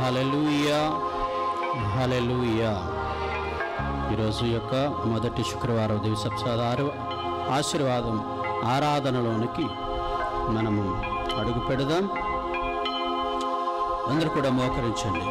హల్లెలూయా, హల్లెలూయా. ఈరోజు యొక్క మొదటి శుక్రవారం దివసప్తాద ఆశీర్వాదం ఆరాధనలోనికి మనము అడుగు పెడదాం. అందరూ కూడా మోకరించండి.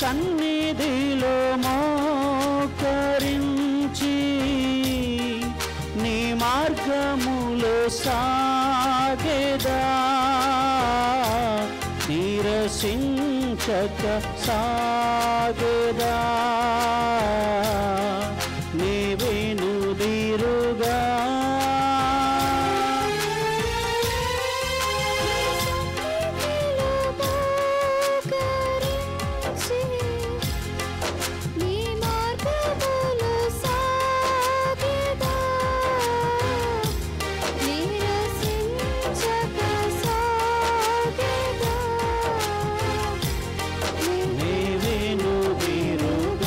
సన్నిధిలో మోకరించి నీ మార్గములో సాగెదా, నిరసించక సాగెదా, నీవెనుదిరుగా నీవెనుదిరుగా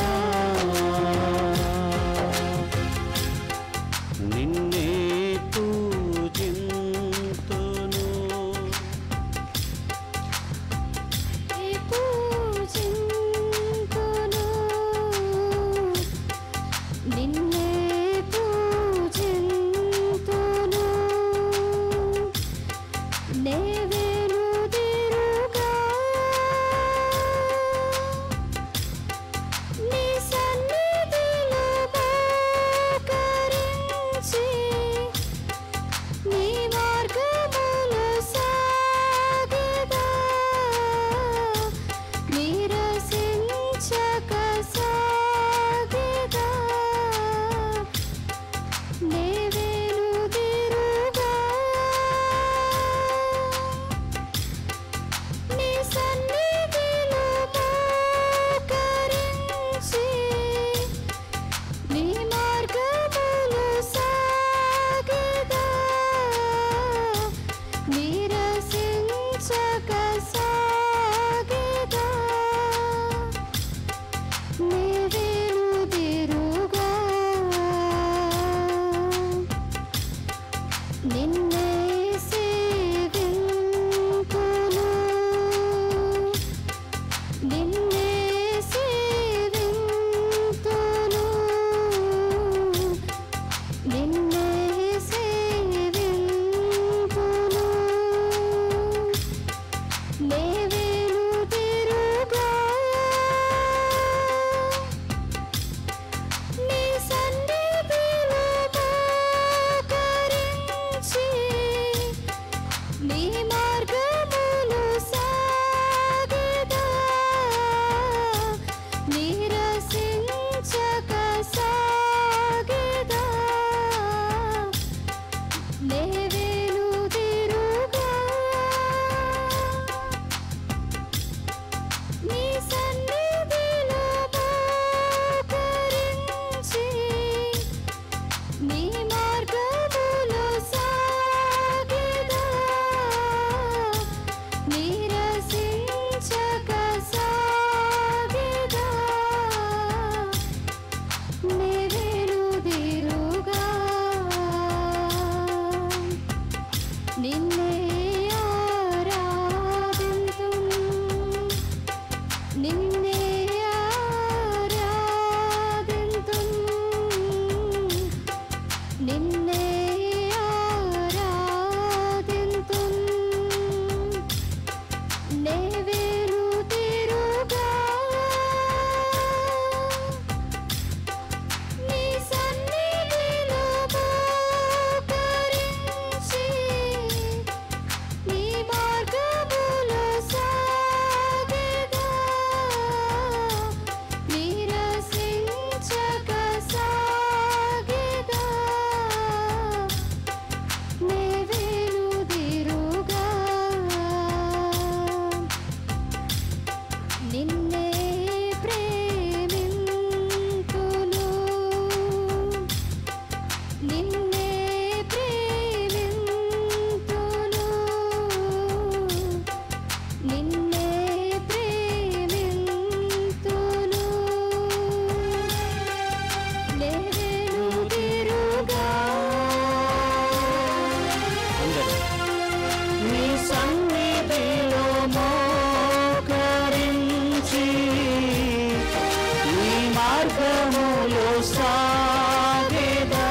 సాగేదా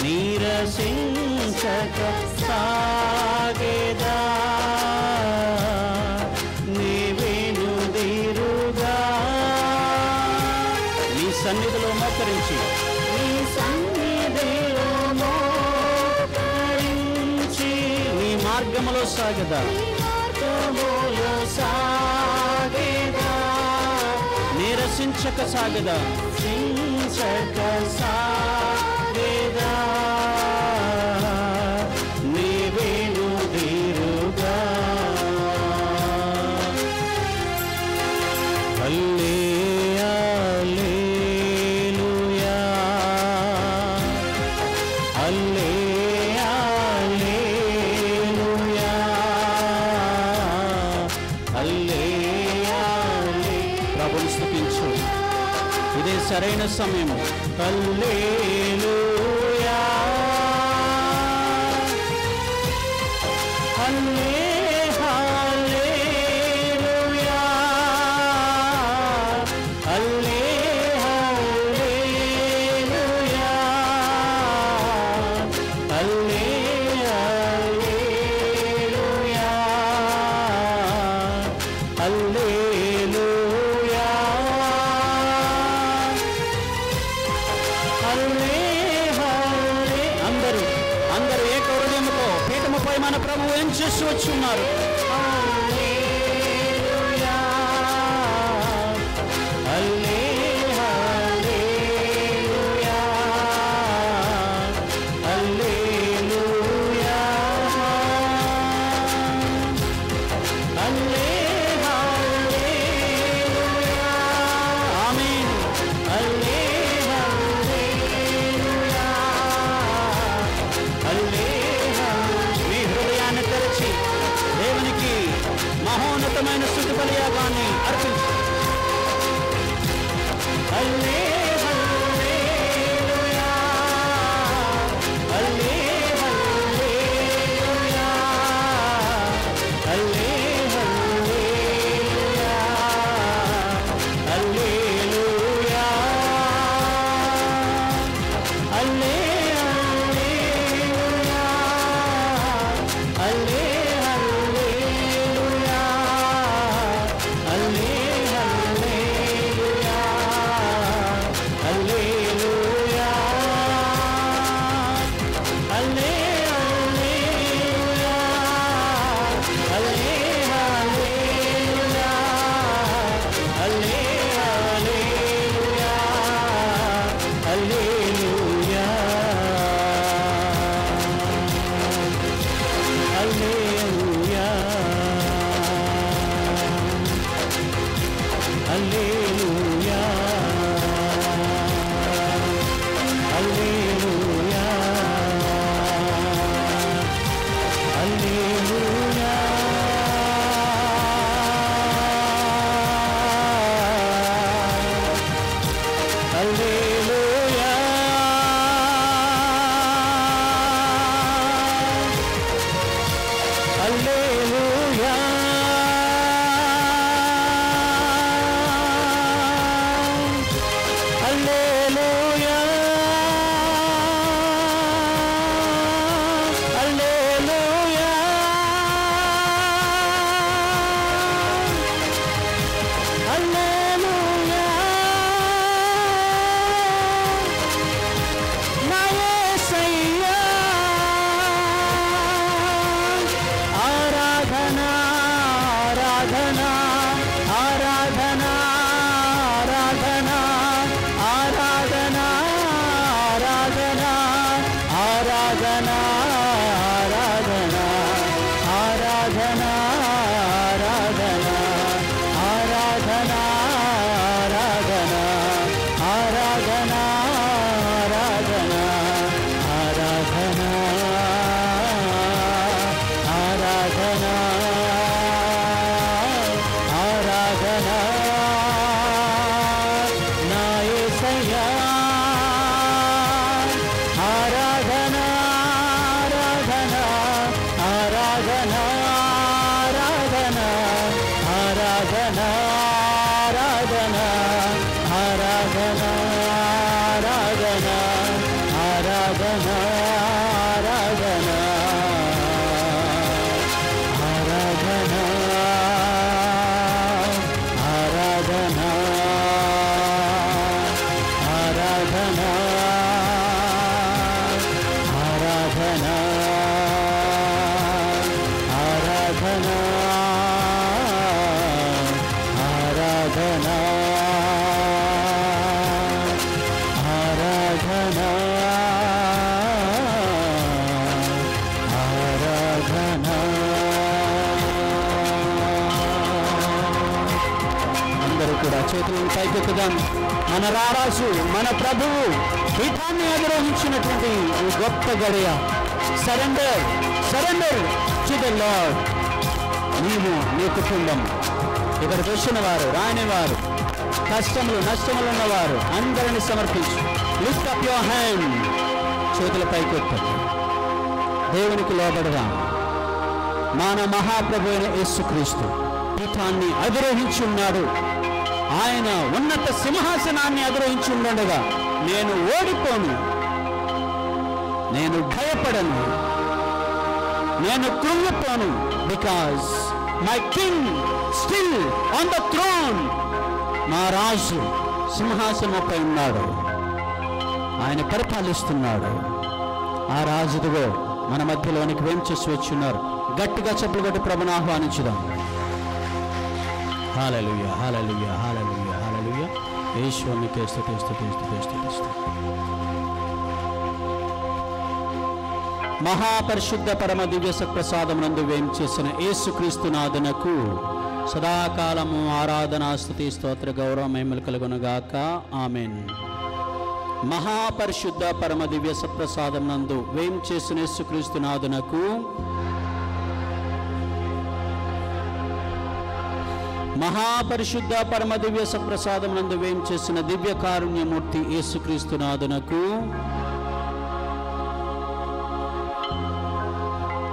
నీరసించక సాగేదా నీవెనుదిరుగా నీ సన్నిధిలో మోకరించి నీ సన్నిధిలో మోకరించి నీ మార్గములో సాగదా మార్గములో సాగేదా నిరసించక సాగదా సించక సాగేదా నీవెనుదిరుగా హల్లెలూయా హల్లెలూయా హల్లెలూయా ప్రభుని స్తుతించు ఇదే సరైన సమయం హల్లెలూయా హల్లెలూయా హల్లెలూయా హల్లెలూయా అందరూ ఏక హృదయముతో పీఠముపై మన ప్రభువు ఏం చేసి వచ్చున్నారు హల్లెలూయా హల్లెలూయా హల్లెలూయా హల్లెలూయా ఆమేన్ హల్లెలూయా మీ హృదయాన్ని తెరచి దేవునికి మహోన్నతమైన స్తుతి బలియాగాన్ని అర్పించు హల్లెలూయా హల్లెలూయా హల్లెలూయా హల్లెలూయా చేతులను పైకెత్తుదాం. మన రారాజు, మన ప్రభువు పీఠాన్ని అధిరోహించినటువంటి ఈ గొప్ప గడియ. Surrender to the lord. నీవు, నీ కుటుంబం, ఇక్కడికి వచ్చిన వారు, రాని వారు, కష్టములు నష్టములు ఉన్నవారు అందరిని సమర్పించు. Lift up your hand. చేతుల పైకెత్తు. దేవునికి లోబడదాం. మన మహాప్రభు అయిన యేసుక్రీస్తు పీఠాన్ని అధిరోహించి ఉన్నాడు. ఆయన ఉన్నత సింహాసనాన్ని అధిరోహించి ఉండగా నేను ఓడిపోను, నేను భయపడను, నేను కృంగిపోను. Because my king still on the throne. మా రాజు సింహాసనంపై ఉన్నాడు, ఆయన పరిపాలిస్తున్నాడు. ఆ రాజుదిగో మన మధ్యలోనికి వేంచేసి వచ్చున్నారు. గట్టిగా చెప్పులు కొట్టి ప్రభుని ఆహ్వానించుదాం. హల్లెలూయా, హల్లెలూయా, హల్లెలూయా, హల్లెలూయా. యేసువునికి స్తుతి, స్తుతి, స్తుతి, స్తుతి, స్తుతి. మహాపరిశుద్ధ పరమ దివ్య సత్ప్రసాదమునందు వేంచేసిన యేసుక్రీస్తు నాథునకు సదాకాలము ఆరాధన, స్తుతి, స్తోత్ర, గౌరవ మహిమలు కలుగునుగాక. ఆమేన్. మహాపరిశుద్ధ పరమ దివ్య సత్ప్రసాదమునందు వేంచేసిన యేసుక్రీస్తు నాథునకు మహాపరిశుద్ధ పరమ దివ్య సత్ప్రసాదమునందు వేంచేసిన దివ్య కారుణ్యమూర్తి యేసుక్రీస్తు నాథునకు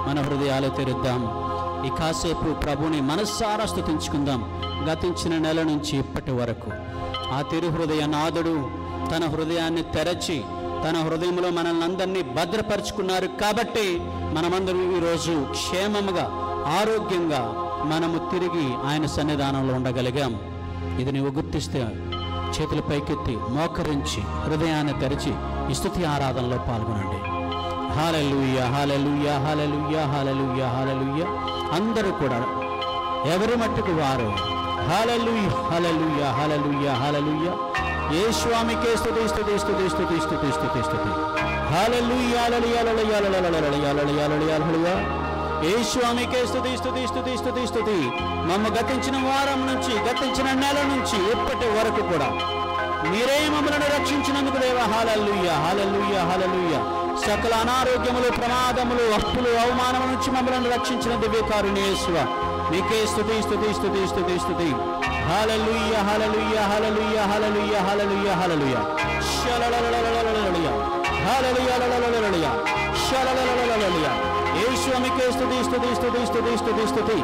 మన హృదయాలు తెరుద్దాం. ఈ కాసేపు ప్రభుని మనస్సారా స్తుతించుకుందాం. గతించిన నెల నుంచి ఇప్పటి వరకు ఆ తిరు హృదయ నాథుడు తన హృదయాన్ని తెరచి తన హృదయంలో మనల్ని అందరినీ భద్రపరుచుకున్నారు. కాబట్టి మనమందరం ఈరోజు క్షేమముగా, ఆరోగ్యంగా మనము తిరిగి ఆయన సన్నిధానంలో ఉండగలిగాం. ఇది నీవు గుర్తిస్తే చేతులు పైకెత్తి మోకరించి హృదయాన్ని తెరచి ఈ స్తుతి ఆరాధనలో పాల్గొనండి. హల్లెలూయా, హల్లెలూయా, హల్లెలూయా, హల్లెలూయా, హల్లెలూయా. అందరూ కూడా ఎవరి మట్టుకు వారు హల్లెలూయా, హల్లెలూయా, హల్లెలూయా, హల్లెలూయా. యేసువామికే స్తుతి, స్తుతి, స్తుతి, స్తుతి, స్తుతి, స్తుతి, స్తుతి. హల్లెలూయా, hallelujah, hallelujah, hallelujah, hallelujah, hallelujah. యేసువామికే స్తుతి, స్తుతి, స్తుతి, స్తుతి, స్తుతి. మమ్మ గతించిన వారం నుంచి, గతించిన నెల నుంచి ఇప్పటి వరకు కూడా మీరే మమ్మల్ని రక్షించినందుకు దేవా హల్లెలూయా, హల్లెలూయా, హల్లెలూయా. సకల అనారోగ్యములు, ప్రమాదములు, అప్పులు, అవమానము నుంచి మమ్మల్ని రక్షించిన దివ్యకారుని యేసువా మీకే స్తుతి, స్తుతి, స్తుతి, స్తుతి, స్తుతి. హల్లెలూయా, హల్లెలూయా, హల్లెలూయా, హల్లెలూయా, హల్లెలూయా, హల్లెలూయా. షలలలలలలలలలలలయా, హల్లెలూయా, లలలలలలలయా, షలలలలలలలయా. యేసువామికే స్తుతి, స్తుతి, స్తుతి, స్తుతి, స్తుతి, స్తుతి.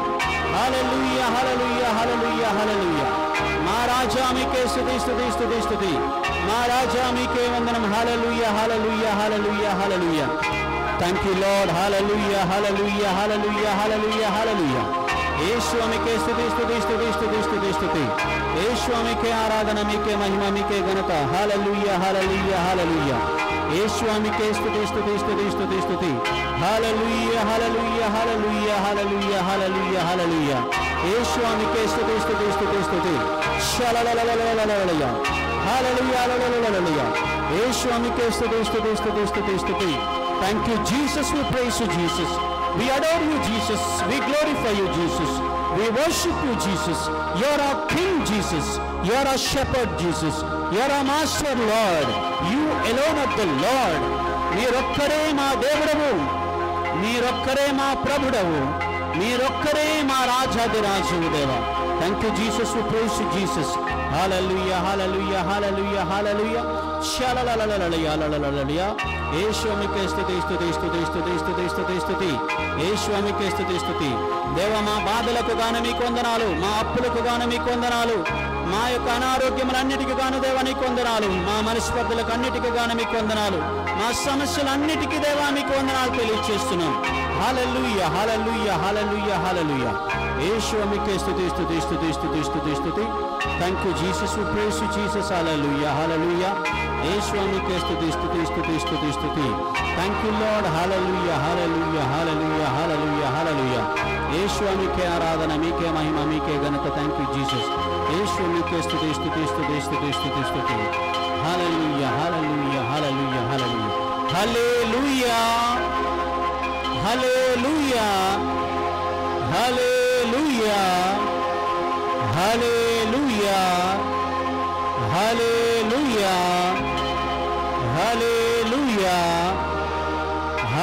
హల్లెలూయా, హల్లెలూయా, హల్లెలూయా, హల్లెలూయా. మా రాజా మీకే స్తుతి, స్తుతి, స్తుతి, స్తుతి. మా రాజా మీకే వందనం. Hallelujah, hallelujah, hallelujah, hallelujah. Thank you Lord. Hallelujah, hallelujah, hallelujah, hallelujah, hallelujah. యేసువామికే స్తుతి, స్తుతి, స్తుతి, స్తుతి, స్తుతి, స్తుతి. యేసువామికే ఆరాధన, మీకే మహిమ, మీకే ఘనత. హల్లెలూయా, హల్లెలూయా, హల్లెలూయా. యేసువామికే స్తుతి, స్తుతి, స్తుతి, స్తుతి, స్తుతి. హల్లెలూయా, hallelujah, hallelujah, hallelujah, hallelujah, hallelujah. యేసువామికే స్తుతి, స్తుతి, స్తుతి, స్తుతి. షలలలలలలలలలయా, హల్లెలూయా, లలలలలలయా. యేసువామికే స్తుతి, స్తుతి, స్తుతి, స్తుతి, స్తుతి. Thank you Jesus, we praise you Jesus. We adore you Jesus. We glorify you Jesus. We worship you Jesus. You are our King Jesus. You are our Shepherd Jesus. You are our Master Lord. You alone are the Lord. మీరొక్కరే మా దేవుడవు, మీరొక్కరే మా ప్రభుడవు, మీరొక్కరే మా రాజాదిరాజువు దేవా. Thank you Jesus, we praise you Jesus. Hallelujah, hallelujah, hallelujah, hallelujah. Shalalalalalaya, lalalalalalaya. యేసువామికే స్తుతి, స్తుతి, స్తుతి, స్తుతి, స్తుతి, స్తుతి, స్తుతి. యేసువామికే స్తుతి, స్తుతి. దేవా మా బాధలకు గాను మీకు వందనాలు, మా అప్పులకు గాను మీకు వందనాలు, మా యొక్క అనారోగ్యములన్నిటికీ గాను దేవా నీకు వందనాలు, మా మనస్పర్ధలకు అన్నిటికీ గాను మీకు వందనాలు, మా సమస్యలన్నిటికీ దేవా మీకు వందనాలు తెలియజేస్తున్నాం. హల్లెలూయా, హల్లెలూయా, హల్లెలూయా, హల్లెలూయా. యేసువామికే స్తుతి, స్తుతి, స్తుతి, స్తుతి, స్తుతి, స్తుతి. Thank you Jesus, we praise you Jesus. Hallelujah, hallelujah. యేసువామికే స్తుతి, స్తుతి, స్తుతి, స్తుతి, స్తుతి. Thank you Lord. Hallelujah, hallelujah, hallelujah, hallelujah, hallelujah. యేసువామికే ఆరాధన, మీకే మహిమ, మీకే ఘనత. Thank you Jesus. యేసువామికే స్తుతి, స్తుతి, స్తుతి, స్తుతి, స్తుతి, స్తుతి. Hallelujah, hallelujah, hallelujah, hallelujah. Hallelujah, hallelujah, hallelujah, hallelujah,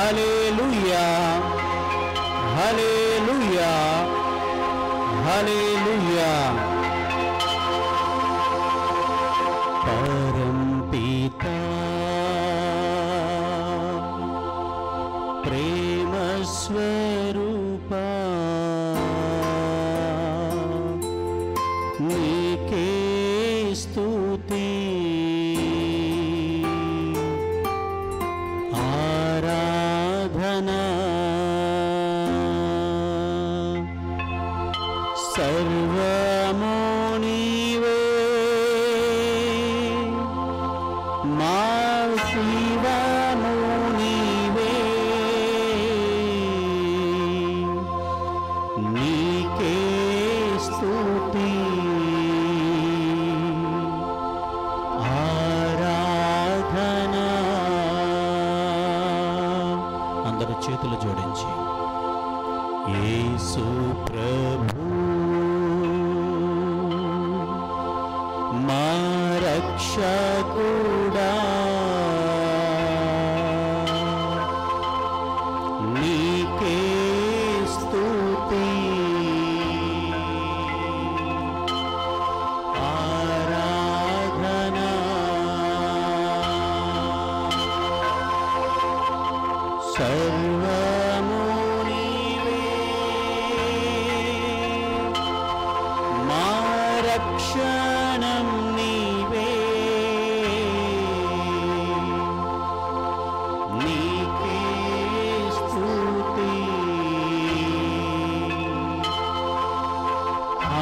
హల్లెలూయా హల్లెలూయా హల్లెలూయా. పరంపితా ప్రేమ స్వరూపా నీకే స్తుతి ఆరాధనా సర్వము నీవే మా శివము నీవే నీకే స్తుతి ఆరాధనా. అందరూ చేతులు జోడించి యేసు ప్రభు మా రక్షకుడా నీకే స్తుతి ఆరాధనా సర్వము నీవే మా రక్షణం నీవే నీకే స్తుతి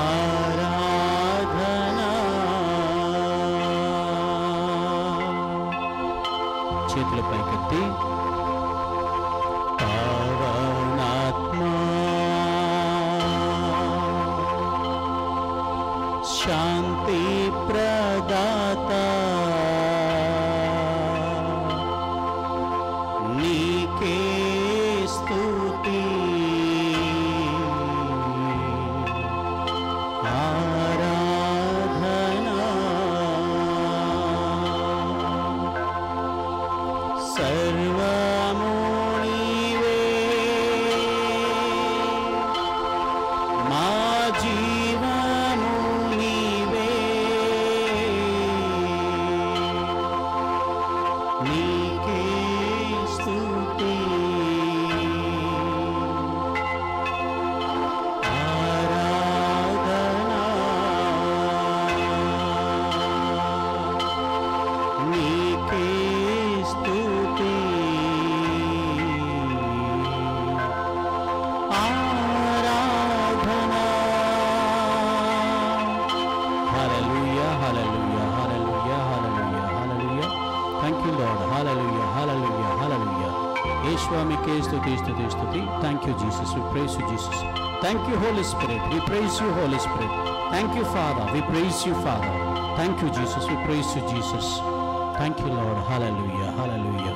ఆరాధనా. చేతుల పైకెత్తి పావనాత్మా శాంతి ప్రదాత నీకే స్తుతి ఆరాధనా సర్వము నీవే మా జీవము నీవే నీకే స్తుతి ఆరాధనా నీకే స్తుతి ఆరాధనా. Hallelujah hallelujah hallelujah hallelujah hallelujah. Thank you Lord. Hallelujah hallelujah hallelujah. Yeshua మీకే స్తుతి స్తుతి స్తుతి. Thank you Jesus. We praise you Jesus. Thank you Holy Spirit. We praise you Holy Spirit. Thank you Father. We praise you Father. Thank you Jesus. We praise you Jesus. Thank you Lord. Hallelujah hallelujah.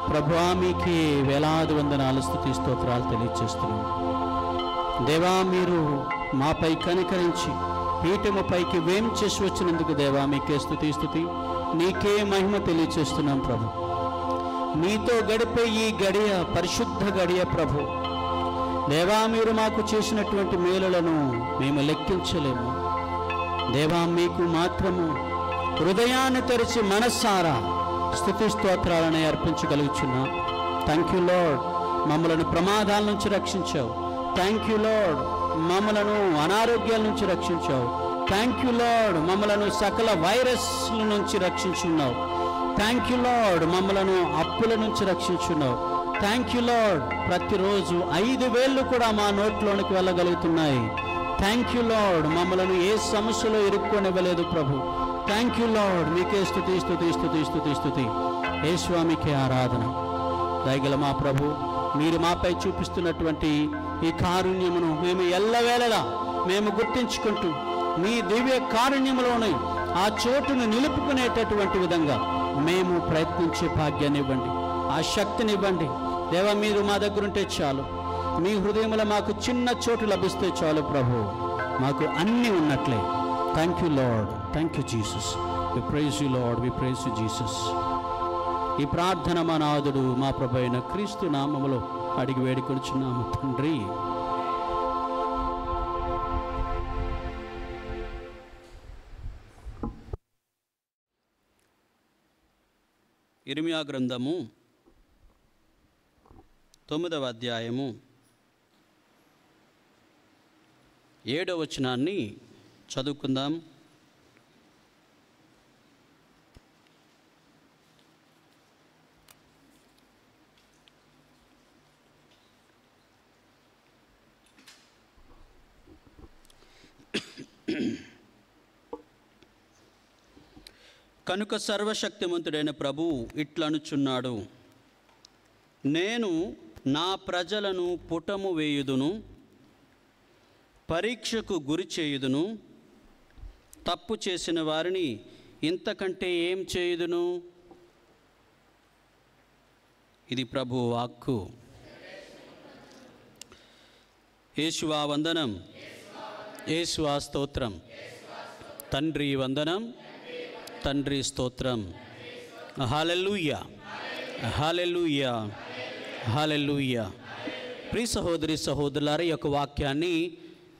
ప్రభువా మీకే వేలాది వందనాలు స్తుతి స్తోత్రాలు తెలియజేస్తున్నాం. దేవా మీరు మాపై కనికరించి పీఠము పైకి వేం చేసి వచ్చినందుకు దేవా మీకే స్తుతి స్తుతి. నీకే మహిమ తెలియజేస్తున్నాం ప్రభు. నీతో గడిపే ఈ గడియ పరిశుద్ధ గడియ ప్రభు. దేవా మీరు మాకు చేసినటువంటి మేలులను మేము లెక్కించలేము. దేవా మీకు మాత్రము హృదయాన్ని తెరిచి మనస్సారా స్తుతి స్తోత్రాలను అర్పించగలుగుచున్నా. Thank you Lord. మమ్మలను ప్రమాదాల నుంచి రక్షించావు. Thank you Lord. మమ్మలను అనారోగ్యాల నుంచి రక్షించావు. Thank you Lord. మమ్మలను సకల వైరస్ల నుంచి రక్షించున్నావు. Thank you Lord. మమ్మలను అప్పుల నుంచి రక్షించున్నావు. Thank you lord. ప్రతిరోజు 5,000 కూడా మా నోట్లోనికి వెళ్ళగలుగుతున్నాయి. Thank you Lord. మమ్మలను ఏ సమస్యలో ఇరుక్కొనివ్వలేదు ప్రభు. Thank you Lord. మీకే స్తుతి స్తుతి స్తుతి స్తుతి స్తుతి. యేషువా మీకే ఆరాధన. దయగల మా ప్రభు మీరు మాపై చూపిస్తున్నటువంటి ఈ కారుణ్యమును మేము ఎల్లవేళలా మేము గుర్తించుకుంటూ మీ దివ్య కారుణ్యములోనే ఆ చోటును నిలుపుకునేటటువంటి విధంగా మేము ప్రయత్నించే భాగ్యాన్ని ఇవ్వండి. ఆ శక్తిని ఇవ్వండి. దేవా మీరు మా దగ్గర ఉంటే చాలు. మీ హృదయంలో మాకు చిన్న చోటు లభిస్తే చాలు ప్రభు. మాకు అన్నీ ఉన్నట్లే. Thank you lord. Thank you Jesus. We praise you lord. We praise you Jesus. ఈ ప్రార్థన మా నాథుడు మా ప్రభు అయిన క్రీస్తు నామములో అడిగి వేడుకొనుచున్నాము తండ్రి. ఇర్మియా గ్రంథము 9వ అధ్యాయము 7వ వచనాన్ని చదువుకుందాం. కనుక సర్వశక్తిమంతుడైన ప్రభువు ఇట్లనుచున్నాడు, నేను నా ప్రజలను పుటము వేయుదును, పరీక్షకు గురి చేయుదును, తప్పు చేసిన వారిని ఇంతకంటే ఏం చేయుదును. ఇది ప్రభువు వాక్కు. యేసువా వందనం, యేసువా స్తోత్రం. తండ్రి వందనం, తండ్రి స్తోత్రం. హల్లెలూయా, హల్లెలూయా, హల్లెలూయా. ప్రియ సహోదరి సహోదరులారా, ఈ యొక్క వాక్యాన్ని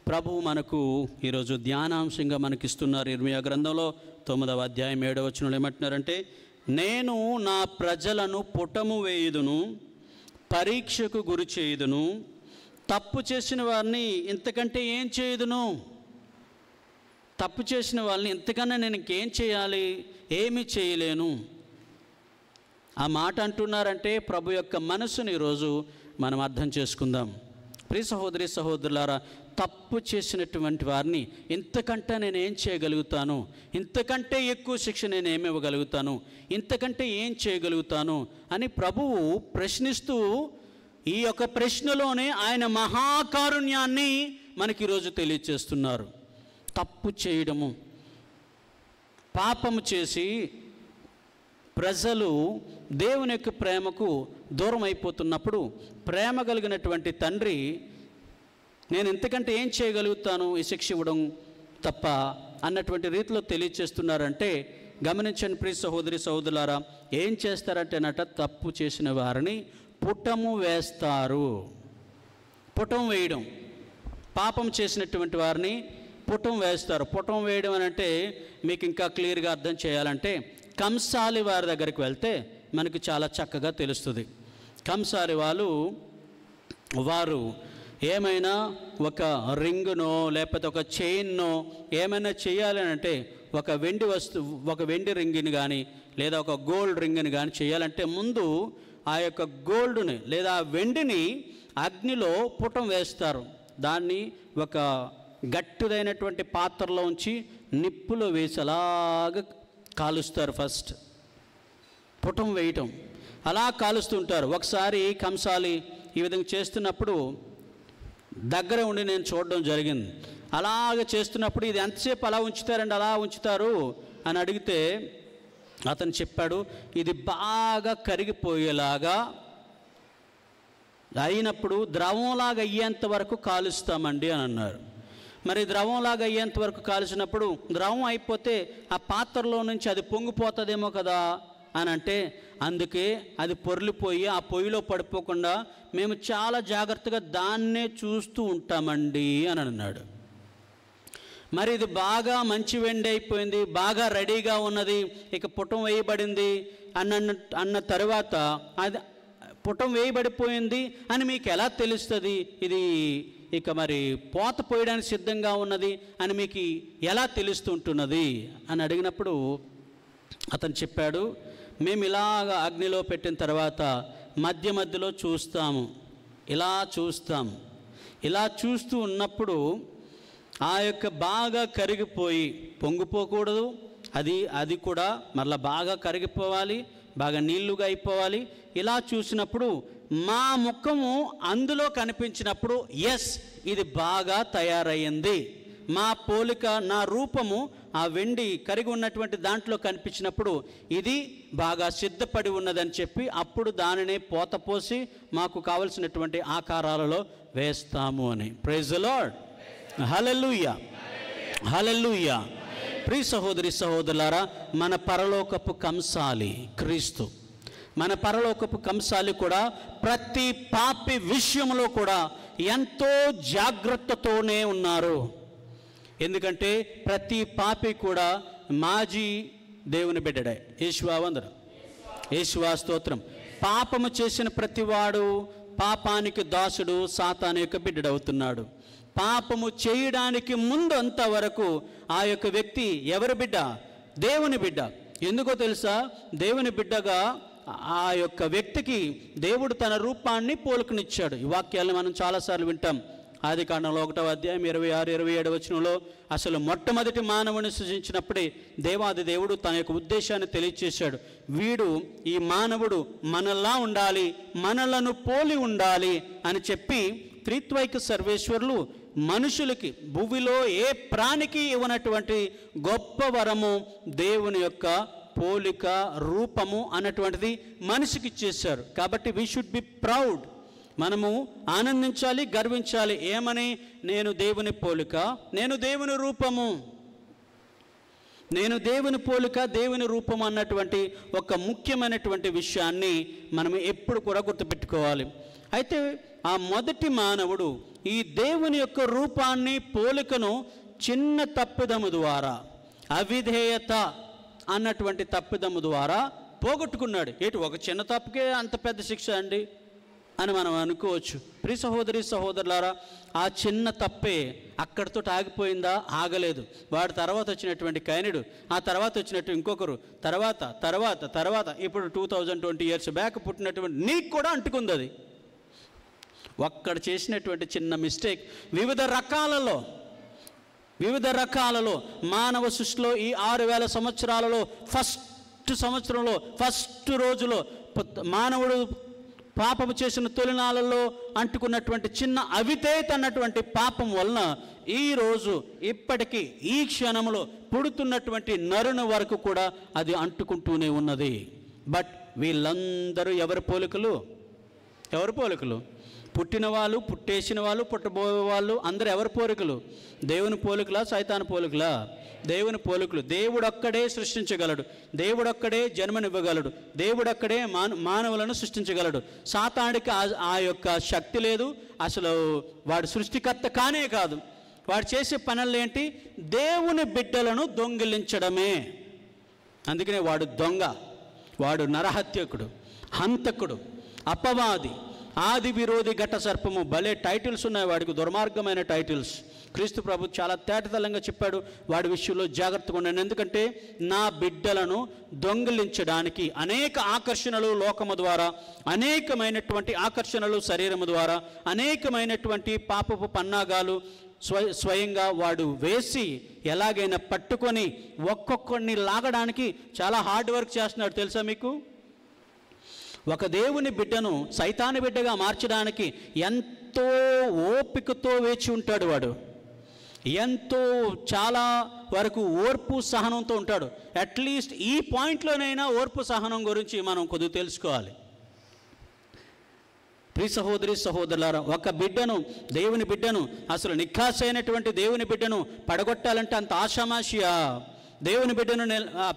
ప్రభువు మనకు ఈరోజు ధ్యానాంశంగా మనకిస్తున్నారు. ఇర్మియా గ్రంథంలో 9వ అధ్యాయం 7వ వచనంలో ఏమంటున్నారంటే, నేను నా ప్రజలను పుటము వేయుదును, పరీక్షకు గురి చేయుదును, తప్పు చేసిన వారిని ఇంతకంటే ఏం చేయుదును. తప్పు చేసిన వాళ్ళని ఇంతకన్నా నేను ఇంకేం చేయాలి, ఏమీ చేయలేను. ఆ మాట అంటున్నారంటే ప్రభు యొక్క మనసుని ఈరోజు మనం అర్థం చేసుకుందాం. ప్రియ సహోదరి సహోదరులారా, తప్పు చేసినటువంటి వారిని ఇంతకంటే నేను ఏం చేయగలుగుతాను, ఇంతకంటే ఎక్కువ శిక్ష నేను ఏమి ఇవ్వగలుగుతాను, ఇంతకంటే ఏం చేయగలుగుతాను అని ప్రభువు ప్రశ్నిస్తూ ఈ యొక్క ప్రశ్నలోనే ఆయన మహాకారుణ్యాన్ని మనకి ఈరోజు తెలియచేస్తున్నారు. తప్పు చేయడము, పాపము చేసి ప్రజలు దేవుని యొక్క ప్రేమకు దూరం అయిపోతున్నప్పుడు ప్రేమ కలిగినటువంటి తండ్రి నేను ఇంతకంటే ఏం చేయగలుగుతాను ఈ శిక్ష ఇవ్వడం తప్ప అన్నటువంటి రీతిలో తెలియచేస్తున్నారంటే గమనించండి ప్రియ సహోదరి సహోదరులారా. ఏం చేస్తారంటేనట, తప్పు చేసిన వారిని పుటము వేస్తారు. పుటం వేయడం, పాపం చేసినటువంటి వారిని పుటం వేస్తారు. పుటం వేయడం అని అంటే మీకు ఇంకా క్లియర్గా అర్థం చేయాలంటే కంసాలి వారి దగ్గరికి వెళ్తే మనకు చాలా చక్కగా తెలుస్తుంది. కంసాలి వారు ఏమైనా ఒక రింగునో లేకపోతే ఒక చైన్నో ఏమైనా చేయాలని అంటే ఒక వెండి రింగిని కానీ లేదా ఒక గోల్డ్ రింగిని కానీ చేయాలంటే ముందు ఆ యొక్క గోల్డ్ని లేదా ఆ వెండిని అగ్నిలో పుటం వేస్తారు. దాన్ని ఒక గట్టిదైనటువంటి పాత్రలో ఉంచి నిప్పులో వేసి అలాగా కాలుస్తారు. ఫస్ట్ పుటం వేయటం అలా కాలుస్తుంటారు. ఒకసారి కంసాలి ఈ విధంగా చేస్తున్నప్పుడు దగ్గర ఉండి నేను చూడడం జరిగింది. అలాగ చేస్తున్నప్పుడు ఇది ఎంతసేపు అలా ఉంచుతారండి, అలా ఉంచుతారు అని అడిగితే అతను చెప్పాడు, ఇది బాగా కరిగిపోయేలాగా అయినప్పుడు ద్రవంలాగా అయ్యేంత వరకు కాలుస్తామండి అని అన్నారు. మరి ద్రవంలాగా అయ్యేంత వరకు కాల్చినప్పుడు ద్రవం అయిపోతే ఆ పాత్రలో నుంచి అది పొంగిపోతుందేమో కదా అని అంటే, అందుకే అది పొర్లిపోయి ఆ పొయ్యిలో పడిపోకుండా మేము చాలా జాగ్రత్తగా దాన్నే చూస్తూ ఉంటామండి అని అన్నాడు. మరి ఇది బాగా మంచి వెండి అయిపోయింది, బాగా రెడీగా ఉన్నది, ఇక పుటం వేయబడింది అన్న తర్వాత అది పుటం వేయబడిపోయింది అని మీకు ఎలా తెలుస్తుంది, ఇది ఇక మరి పోత పోయడానికి సిద్ధంగా ఉన్నది అని మీకు ఎలా తెలుస్తుంటున్నది అని అడిగినప్పుడు అతను చెప్పాడు, మేము ఇలాగ అగ్నిలో పెట్టిన తర్వాత మధ్య మధ్యలో చూస్తాము, ఇలా చూస్తూ ఉన్నప్పుడు ఆ యొక్క బాగా కరిగిపోయి పొంగిపోకూడదు, అది కూడా మరలా బాగా కరిగిపోవాలి, బాగా నీళ్లుగా అయిపోవాలి. ఇలా చూసినప్పుడు మా ముఖము అందులో కనిపించినప్పుడు ఎస్ ఇది బాగా తయారయ్యింది, మా పోలిక నా రూపము ఆ వెండి కరిగి ఉన్నటువంటి దాంట్లో కనిపించినప్పుడు ఇది బాగా సిద్ధపడి ఉన్నదని చెప్పి అప్పుడు దానినే పోత పోసి మాకు కావలసినటువంటి ఆకారాలలో వేస్తాము అని. ప్రైజ్ ది లార్డ్, హల్లెలూయా, హల్లెలూయా. ప్రియ సహోదరి సహోదరులారా, మన పరలోకపు కంసాలి క్రీస్తు, మన పరలోకపు కంసాలి కూడా ప్రతి పాపి విషయంలో కూడా ఎంతో జాగ్రత్తతోనే ఉన్నారు. ఎందుకంటే ప్రతి పాపి కూడా మాజీ దేవుని బిడ్డడే. యేసువందనం, యేసువా స్తోత్రం. పాపము చేసిన ప్రతివాడు పాపానికి దాసుడు, సాతాను యొక్క బిడ్డడవుతున్నాడు. పాపము చేయడానికి ముందు అంతవరకు ఆ యొక్క వ్యక్తి ఎవరి బిడ్డ? దేవుని బిడ్డ. ఎందుకో తెలుసా? దేవుని బిడ్డగా ఆ యొక్క వ్యక్తికి దేవుడు తన రూపాన్ని పోలికనిచ్చాడు. ఈ వాక్యాలను మనం చాలాసార్లు వింటాం. ఆదికాండంలో 1వ అధ్యాయం 26, 27 వచనంలో అసలు మొట్టమొదటి మానవుని సృజించినప్పుడే దేవాది దేవుడు తన యొక్క ఉద్దేశాన్ని తెలియచేశాడు. వీడు, ఈ మానవుడు మనలా ఉండాలి, మనలను పోలి ఉండాలి అని చెప్పి త్రిత్వైక సర్వేశ్వరులు మనుషులకి, భూమిలో ఏ ప్రాణికి ఇవ్వనటువంటి గొప్ప వరము దేవుని యొక్క పోలిక, రూపము అన్నటువంటిది మనిషికి ఇచ్చేశారు. కాబట్టి వీ షుడ్ బి ప్రౌడ్. మనము ఆనందించాలి, గర్వించాలి. ఏమని? నేను దేవుని పోలిక, నేను దేవుని రూపము, నేను దేవుని పోలిక, దేవుని రూపం అన్నటువంటి ఒక ముఖ్యమైనటువంటి విషయాన్ని మనం ఎప్పుడు కూడా గుర్తుపెట్టుకోవాలి. అయితే ఆ మొదటి మానవుడు ఈ దేవుని యొక్క రూపాన్ని, పోలికను చిన్న తప్పిదము ద్వారా, అవిధేయత అన్నటువంటి తప్పిదము ద్వారా పోగొట్టుకున్నాడు. ఒక చిన్న తప్పుకే అంత పెద్ద శిక్ష అండి అని మనం అనుకోవచ్చు. ప్రియ సహోదరి సహోదరులారా, ఆ చిన్న తప్పే అక్కడితో ఆగిపోయిందా? ఆగలేదు. వాడి తర్వాత వచ్చినటువంటి కైనుడు, ఆ తర్వాత వచ్చినట్టు ఇంకొకరు, తర్వాత తర్వాత తర్వాత ఇప్పుడు 2020 years బ్యాక్ పుట్టినటువంటి నీకు కూడా అంటుకుంది. అది ఒక్కడ చేసినటువంటి చిన్న మిస్టేక్ వివిధ రకాలలో మానవ సృష్టిలో ఈ 6000 సంవత్సరాలలో ఫస్ట్ రోజులో మానవుడు పాపము చేసిన తొలినాళ్ళలో అంటుకున్నటువంటి చిన్న అవిధేయత అన్నటువంటి పాపం వలన ఈరోజు ఇప్పటికీ ఈ క్షణంలో పుడుతున్నటువంటి నరుని వరకు కూడా అది అంటుకుంటూనే ఉన్నది. బట్ వీళ్ళందరూ ఎవరి పోలికలు? పుట్టిన వాళ్ళు, పుట్టేసిన వాళ్ళు, పుట్టబోయే వాళ్ళు అందరూ ఎవరి పోలికలు? దేవుని పోలికలా, సైతాను పోలికలా? దేవుని పోలికలు. దేవుడొక్కడే సృష్టించగలడు, దేవుడొక్కడే జన్మనివ్వగలడు, దేవుడొక్కడే మానవులను సృష్టించగలడు. సాతానుడికి ఆ యొక్క శక్తి లేదు. అసలు వాడు సృష్టికర్త కానే కాదు. వాడు చేసే పనులు ఏంటి? దేవుని బిడ్డలను దొంగిలించడమే. అందుకనే వాడు దొంగ, వాడు నరహత్యకుడు, హంతకుడు, అపవాది, ఆది విరోధి, ఘట సర్పము. భలే టైటిల్స్ ఉన్నాయి వాడికి, దుర్మార్గమైన టైటిల్స్. క్రీస్తు ప్రభు చాలా తేటతలంగా చెప్పాడు, వాడి విషయంలో జాగ్రత్తగా ఉండండి. ఎందుకంటే నా బిడ్డలను దొంగిలించడానికి అనేక ఆకర్షణలు లోకము ద్వారా, అనేకమైనటువంటి ఆకర్షణలు శరీరము ద్వారా, అనేకమైనటువంటి పాపపు పన్నాగాలు స్వయంగా వాడు వేసి ఎలాగైనా పట్టుకొని ఒక్కొక్కడిని లాగడానికి చాలా హార్డ్ వర్క్ చేస్తున్నాడు. తెలుసా మీకు? ఒక దేవుని బిడ్డను సైతాను బిడ్డగా మార్చడానికి ఎంతో ఓపికతో వేచి ఉంటాడు వాడు. ఎంతో చాలా వరకు ఓర్పు సహనంతో ఉంటాడు. అట్లీస్ట్ ఈ పాయింట్లోనైనా ఓర్పు సహనం గురించి మనం కొద్దిగా తెలుసుకోవాలి. ప్రియ సహోదరి సహోదరులారా, ఒక బిడ్డను, దేవుని బిడ్డను, అసలు నిఖాసైనటువంటి దేవుని బిడ్డను పడగొట్టాలంటే అంత ఆషామాషియా? దేవుని బిడ్డను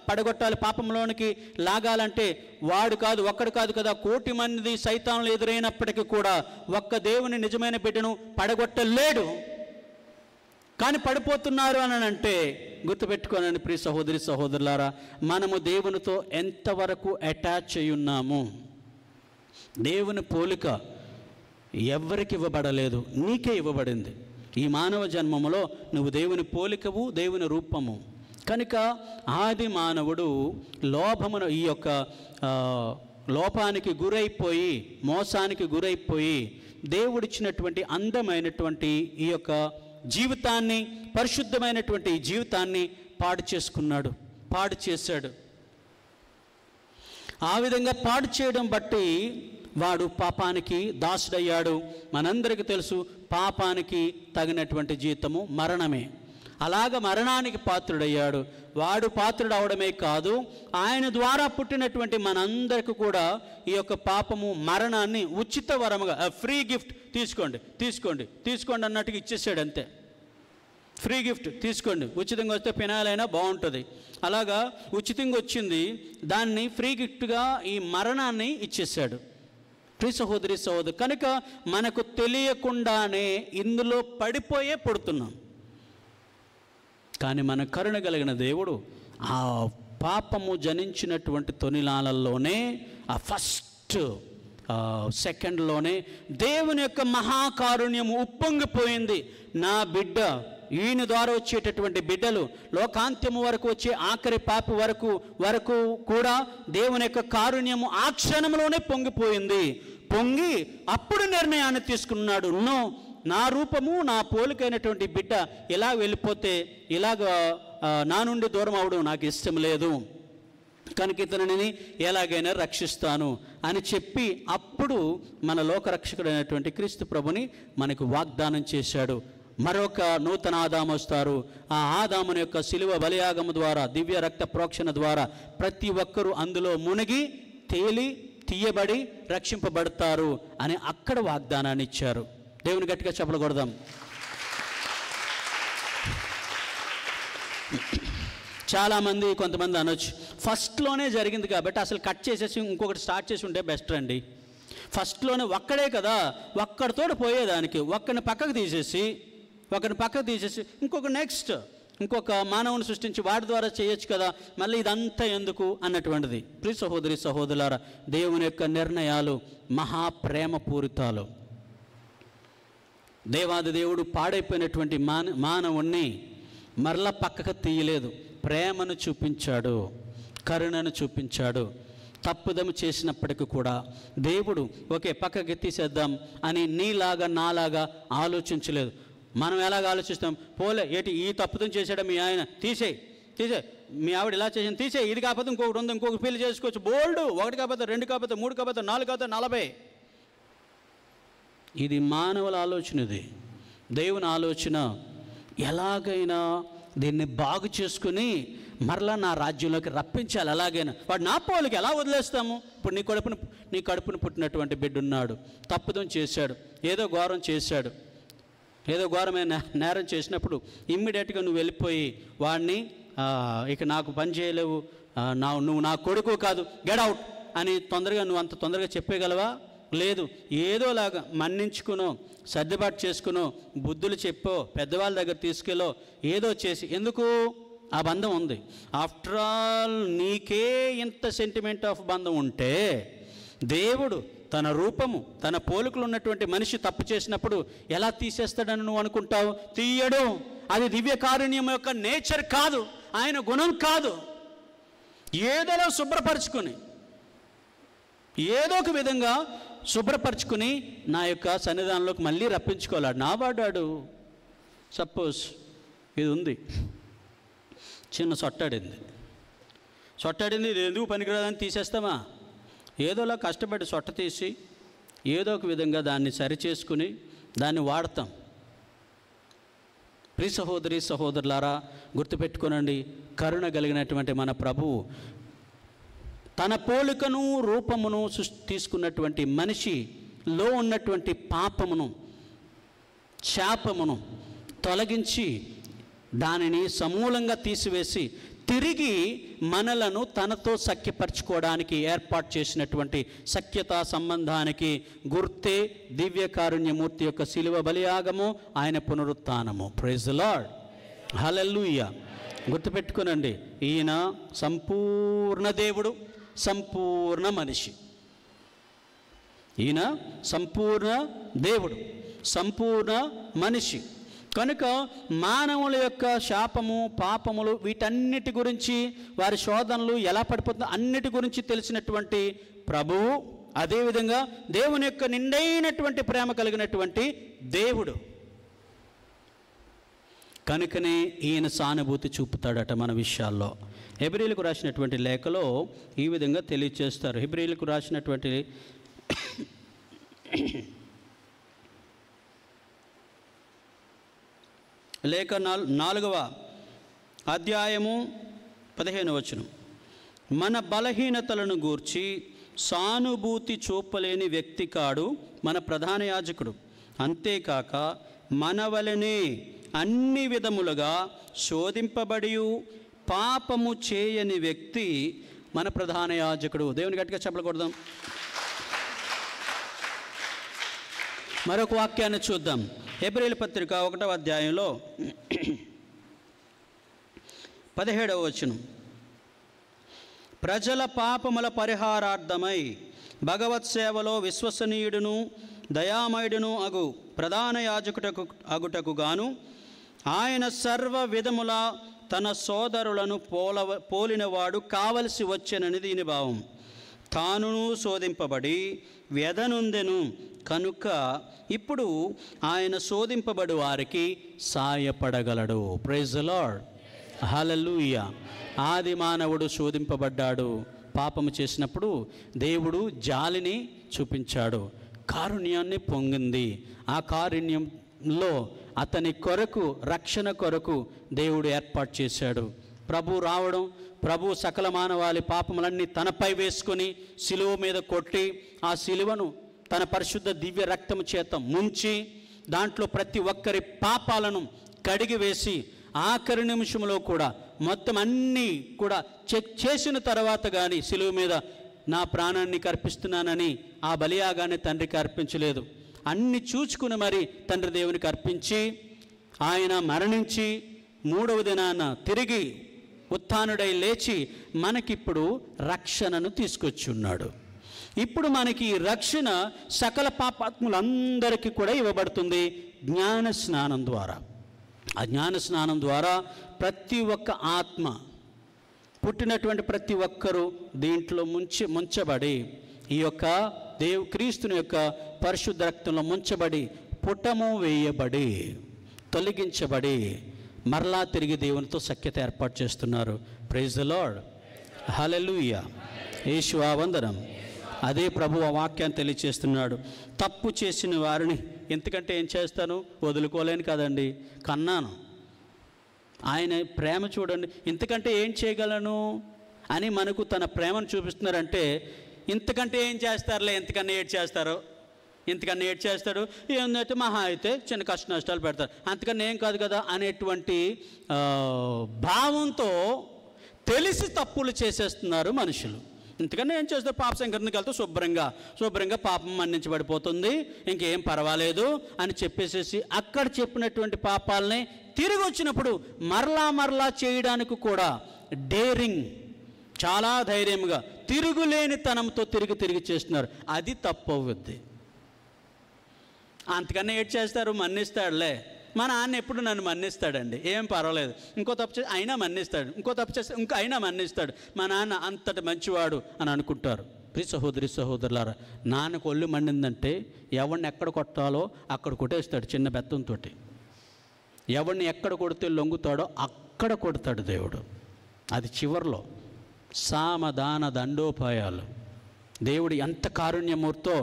పడగొట్టాలి, పాపంలోనికి లాగాలంటే వాడు కాదు, ఒక్కడు కాదు కదా, 1,000,000 మంది సైతానులు ఎదురైనప్పటికీ కూడా ఒక్క దేవుని నిజమైన బిడ్డను పడగొట్టలేడు. కానీ పడిపోతున్నారు అని అంటే గుర్తుపెట్టుకోనండి ప్రియ సహోదరి సహోదరులారా, మనము దేవునితో ఎంతవరకు అటాచ్ అయి ఉన్నాము? దేవుని పోలిక ఎవరికి ఇవ్వబడలేదు, నీకే ఇవ్వబడింది. ఈ మానవ జన్మములో నువ్వు దేవుని పోలికవు, దేవుని రూపము. కనుక ఆది మానవుడు లోభమును, ఈ యొక్క లోపానికి గురైపోయి, మోసానికి గురైపోయి దేవుడిచ్చినటువంటి అందమైనటువంటి ఈ యొక్క జీవితాన్ని, పరిశుద్ధమైనటువంటి జీవితాన్ని పాడు చేశాడు. ఆ విధంగా పాడు చేయడం బట్టి వాడు పాపానికి దాసుడయ్యాడు. మనందరికీ తెలుసు, పాపానికి తగినటువంటి జీతము మరణమే. అలాగ మరణానికి పాత్రుడయ్యాడు. వాడు పాత్రుడు అవడమే కాదు, ఆయన ద్వారా పుట్టినటువంటి మనందరికీ కూడా ఈ యొక్క పాపము, మరణాన్ని ఉచిత వరముగా, ఫ్రీ గిఫ్ట్, తీసుకోండి తీసుకోండి తీసుకోండి అన్నట్టుగా ఇచ్చేసాడు. అంతే. ఫ్రీ గిఫ్ట్ తీసుకోండి, ఉచితంగా వస్తే ఫినాయిల్ అయినా బాగుంటుంది. అలాగా ఉచితంగా వచ్చింది, దాన్ని ఫ్రీ గిఫ్ట్గా ఈ మరణాన్ని ఇచ్చేసాడు. ప్రియ సహోదరి సహోదరు, కనుక మనకు తెలియకుండానే ఇందులో పడిపోయే పుడుతున్నాం. కానీ మన కరుణ కలిగిన దేవుడు ఆ పాపము జనించినటువంటి తొలినాళ్ళల్లోనే, ఆ ఫస్ట్ సెకండ్లోనే దేవుని యొక్క మహాకారుణ్యము ఉప్పొంగిపోయింది. నా బిడ్డ, ఈయన ద్వారా వచ్చేటటువంటి బిడ్డలు లోకాంత్యము వరకు వచ్చే ఆఖరి పాపి వరకు కూడా దేవుని యొక్క కారుణ్యము ఆ క్షణంలోనే పొంగిపోయింది. పొంగి అప్పుడు నిర్ణయాన్ని తీసుకున్నాడు. నా రూపము నా పోలికైనటువంటి బిడ్డ ఇలా వెళ్ళిపోతే, ఇలాగ నా నుండి దూరం అవడం నాకు ఇష్టం లేదు, కనుక ఇతనిని ఎలాగైనా రక్షిస్తాను అని చెప్పి అప్పుడు మన లోకరక్షకుడైనటువంటి క్రీస్తు ప్రభుని మనకు వాగ్దానం చేశాడు. మరొక నూతన ఆదాము వస్తారు. ఆ ఆదాముని యొక్క శిలువ బలియాగము ద్వారా, దివ్య రక్త ప్రోక్షణ ద్వారా ప్రతి ఒక్కరూ అందులో మునిగి తేలి తీయబడి రక్షింపబడతారు అని అక్కడ వాగ్దానాన్ని ఇచ్చారు. దేవుని గట్టిగా చప్పట్లు కొడదాం. చాలామంది కొంతమంది అనొచ్చు, ఫస్ట్లోనే జరిగింది కాబట్టి అసలు కట్ చేసేసి ఇంకొకటి స్టార్ట్ చేసి ఉంటే బెస్ట్ అండి. ఫస్ట్లోనే ఒక్కడే కదా, ఒక్కడితో పోయేదానికి ఒక్కడిని పక్కకు తీసేసి ఇంకొక మానవుని సృష్టించి వాడి ద్వారా చేయొచ్చు కదా, మళ్ళీ ఇదంతా ఎందుకు అన్నటువంటిది. ప్రియ సహోదరి సహోదరులారా, దేవుని యొక్క నిర్ణయాలు మహాప్రేమపూరితాలు. దేవాది దేవుడు పాడైపోయినటువంటి మానవుణ్ణి మరలా పక్కకు తీయలేదు, ప్రేమను చూపించాడు, కరుణను చూపించాడు. తప్పుదము చేసినప్పటికీ కూడా దేవుడు ఓకే పక్కకి తీసేద్దాం అని నీలాగా నాలాగా ఆలోచించలేదు. మనం ఎలాగ ఆలోచిస్తాం, పోలే ఏటి ఈ తప్పుదం చేశాడా మీ ఆయన, తీసేయి, మీ ఆవిడ ఇలా చేసింది, తీసేయి, ఇది కాకపోతే ఇంకొకటి ఉంది, ఇంకొక పెళ్లి చేసుకోవచ్చు, బోల్డ్, 1 కాకపోతే 2 కాకపోతే 3 కాకపోతే 4 కాకపోతే 40. ఇది మానవుల ఆలోచన. ఇది దేవుని ఆలోచన, ఎలాగైనా దీన్ని బాగు చేసుకుని మరలా నా రాజ్యంలోకి రప్పించాలి. అలాగైనా వాడు నా పోలికి ఎలా వదిలేస్తాము? ఇప్పుడు నీ కడుపును పుట్టినటువంటి బిడ్డ ఉన్నాడు, తప్పుదం చేశాడు, ఏదో ఘోరం చేశాడు, ఏదో ఘోరమైన నేరం చేసినప్పుడు ఇమ్మీడియట్గా నువ్వు వెళ్ళిపోయి వాడిని ఇక నాకు పని చేయలేవు, నువ్వు నా కొడుకు కాదు, గెట్ అవుట్ అని నువ్వు అంత తొందరగా చెప్పేయగలవా? లేదు. ఏదోలాగా మన్నించుకునో, సర్దుబాటు చేసుకునో, బుద్ధులు చెప్పో, పెద్దవాళ్ళ దగ్గర తీసుకెళ్ళో, ఏదో చేసి, ఎందుకు ఆ బంధం ఉంది. ఆఫ్టర్ ఆల్ నీకే ఇంత సెంటిమెంట్ ఆఫ్ బంధం ఉంటే దేవుడు తన రూపము, తన పోలికలు ఉన్నటువంటి మనిషి తప్పు చేసినప్పుడు ఎలా తీసేస్తాడని నువ్వు అనుకుంటావు? తీయడు. అది దివ్య కారుణ్యం యొక్క నేచర్ కాదు, ఆయన గుణం కాదు. ఏదోలా శుభ్రపరచుకొని, ఏదో ఒక విధంగా శుభ్రపరచుకుని నా యొక్క సన్నిధానంలోకి మళ్ళీ రప్పించుకోవాలి. నా వాడాడు. సపోజ్ ఇది ఉంది, చిన్న సొట్టాడింది, ఇది ఎందుకు పనికిరాదని తీసేస్తామా? ఏదోలా కష్టపడి సొట్ట తీసి ఏదో ఒక విధంగా దాన్ని సరిచేసుకుని దాన్ని వాడతాం. ప్రియ సహోదరి సహోదరులారా, గుర్తుపెట్టుకోనండి, కరుణ కలిగినటువంటి మన ప్రభువు తన పోలికను రూపమును తీసుకున్నటువంటి మనిషిలో ఉన్నటువంటి పాపమును, శాపమును తొలగించి దానిని సమూలంగా తీసివేసి తిరిగి మనలను తనతో సఖ్యపరచుకోవడానికి ఏర్పాటు చేసినటువంటి సఖ్యతా సంబంధానికి గుర్తే దివ్య కారుణ్యమూర్తి యొక్క శిలువ బలియాగము, ఆయన పునరుత్థానము. ప్రైజ్ ది లార్డ్, హల్లెలూయా. గుర్తుపెట్టుకోనండి, ఈయన సంపూర్ణ దేవుడు, సంపూర్ణ మనిషి. ఈయన సంపూర్ణ దేవుడు, సంపూర్ణ మనిషి. కనుక మానవుల యొక్క శాపము, పాపములు, వీటన్నిటి గురించి, వారి శోధనలు ఎలా పడిపోతుందో అన్నిటి గురించి తెలిసినటువంటి ప్రభువు, అదేవిధంగా దేవుని యొక్క నిండైనటువంటి ప్రేమ కలిగినటువంటి దేవుడు. కనుకనే ఈయన సానుభూతి చూపుతాడట మన విషయాల్లో. హెబ్రీయులకు రాసినటువంటి లేఖలో ఈ విధంగా తెలియజేస్తారు. హెబ్రీయులకు రాసినటువంటి లేఖ 4వ అధ్యాయము 15వ వచనం, మన బలహీనతలను గూర్చి సానుభూతి చూపలేని వ్యక్తి కాడు మన ప్రధాన యాజకుడు, అంతేకాక మన వలనే అన్ని విధములుగా శోధింపబడి పాపము చేయని వ్యక్తి మన ప్రధాన యాజకుడు. దేవుని గట్టిగా చప్పట్లు కొడదాం. మరొక వాక్యాన్ని చూద్దాం. హెబ్రీయుల పత్రిక 1వ అధ్యాయంలో 17వ వచనం. ప్రజల పాపముల పరిహారార్థమై భగవత్ సేవలో విశ్వసనీయుడును దయామయుడును అగు ప్రధాన యాజకుటకు గాను ఆయన సర్వ విధముల తన సోదరులను పోలినవాడు కావలసి వచ్చెనని దీని భావం. తానును శోధింపబడి వ్యధనుందెను కనుక ఇప్పుడు ఆయన శోధింపబడి వారికి సాయపడగలడు. ప్రైజ్ ది లార్డ్, హల్లెలూయా. ఆది మానవుడు శోధింపబడ్డాడు. పాపము చేసినప్పుడు దేవుడు జాలిని చూపించాడు, కారుణ్యాన్ని పొంగింది. ఆ కారుణ్యంలో అతని కొరకు, రక్షణ కొరకు దేవుడు ఏర్పాటు చేశాడు. ప్రభు రావడం, ప్రభు సకల మానవాళి పాపములన్నీ తనపై వేసుకొని సిలువ మీద కొట్టి ఆ సిలువను తన పరిశుద్ధ దివ్య రక్తము చేత ముంచి దాంట్లో ప్రతి ఒక్కరి పాపాలను కడిగి వేసి ఆఖరి నిమిషంలో కూడా మొత్తం అన్నీ కూడా చెక్ చేసిన తర్వాత కానీ సిలువ మీద నా ప్రాణాన్ని అర్పిస్తున్నానని ఆ బలియాగానే తండ్రికి అర్పించలేదు. అన్ని చూచుకుని మరి తండ్రి దేవునికి అర్పించి ఆయన మరణించి 3వ దినాన తిరిగి ఉత్థానుడై లేచి మనకిప్పుడు రక్షణను తీసుకొచ్చి ఉన్నాడు. ఇప్పుడు మనకి ఈ రక్షణ సకల పాపాత్ములందరికీ కూడా ఇవ్వబడుతుంది జ్ఞాన స్నానం ద్వారా. ఆ జ్ఞాన స్నానం ద్వారా ప్రతి ఒక్క ఆత్మ, పుట్టినటువంటి ప్రతి ఒక్కరూ దీంట్లో ముంచబడి ఈ యొక్క క్రీస్తుని యొక్క పరిశుద్ధ రక్తంలో ముంచబడి పుటము వేయబడి తొలగించబడి మరలా తిరిగి దేవునితో సఖ్యత ఏర్పాటు చేస్తున్నారు. ప్రైజ్ ది లార్డ్, హల్లెలూయా, యేషువా వందనం. అదే ప్రభు ఆ వాక్యాన్ని తెలియచేస్తున్నాడు. తప్పు చేసిన వారిని ఎంతకంటే ఏం చేస్తాను, వదులుకోలేను కదండి, కన్నాను. ఆయన ప్రేమ చూడండి, ఇంతకంటే ఏం చేయగలను అని మనకు తన ప్రేమను చూపిస్తున్నారంటే ఇంతకంటే ఏం చేస్తారులే, ఎంతకన్నా ఏడ్ చేస్తారు, ఇంతకన్నా ఏడ్ చేస్తాడు, ఏంటంటే మహా అయితే చిన్న కష్ట నష్టాలు పెడతారు, అంతకన్నా ఏం కాదు కదా అనేటువంటి భావంతో తెలిసి తప్పులు చేసేస్తున్నారు మనుషులు. ఇంతకన్నా ఏం చేస్తారు, పాప సంకరణకి వెళ్తే శుభ్రంగా పాపం మన్నించబడిపోతుంది, ఇంకేం పర్వాలేదు అని చెప్పేసేసి అక్కడ చెప్పినటువంటి పాపాలని తిరిగి వచ్చినప్పుడు మరలా చేయడానికి కూడా డేరింగ్, చాలా ధైర్యంగా తిరుగులేని తనంతో తిరిగి చేస్తున్నారు. అది తప్పు అవుద్ది. అంతకన్నా ఏడ్ చేస్తారు, మన్నిస్తాడులే, మా నాన్న ఎప్పుడు నన్ను మన్నిస్తాడండి, ఏం పర్వాలేదు, ఇంకో తప్పు చేసి అయినా మన్నిస్తాడు, ఇంకో తప్పు చేస్తే ఇంకా అయినా మన్నిస్తాడు, మా నాన్న అంతటి మంచివాడు అని అనుకుంటారు. ప్రియ సహోదరి సహోదరులారా, నాన్నకు ఒళ్ళు మండిందంటే ఎవరిని ఎక్కడ కొట్టాలో అక్కడ కొట్టేస్తాడు చిన్న బెత్తంతో. ఎవరిని ఎక్కడ కొడితే లొంగుతాడో అక్కడ కొడతాడు దేవుడు. అది చివరిలో సామదాన దండోపాయాలు. దేవుడు ఎంత కారుణ్యమూర్తో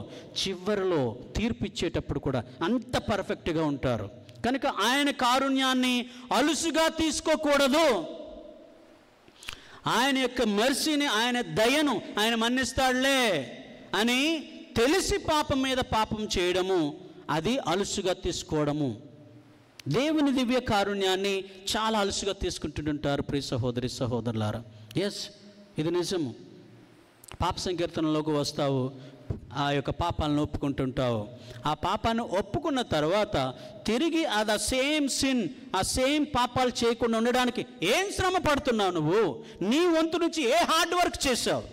చివరిలో తీర్పిచ్చేటప్పుడు కూడా అంత పర్ఫెక్ట్గా ఉంటారు. కనుక ఆయన కారుణ్యాన్ని అలుసుగా తీసుకోకూడదు. ఆయన యొక్క మెర్సీని, ఆయన దయను ఆయన మన్నిస్తాడులే అని తెలిసి పాపం మీద పాపం చేయడము, అది అలుసుగా తీసుకోవడము. దేవుని దివ్య కారుణ్యాన్ని చాలా అలుసుగా తీసుకుంటుంటారు ప్రియ సహోదరి సహోదరులారా. ఎస్, ఇది నిజము. పాప సంకీర్తనలోకి వస్తావు, ఆ యొక్క పాపాలను ఒప్పుకుంటుంటావు. ఆ పాపాన్ని ఒప్పుకున్న తర్వాత తిరిగి అది సేమ్ సిన్, ఆ సేమ్ పాపాలు చేయకుండా ఉండడానికి ఏం శ్రమ పడుతున్నావు నువ్వు? నీ వంతు నుంచి ఏ హార్డ్ వర్క్ చేసావు?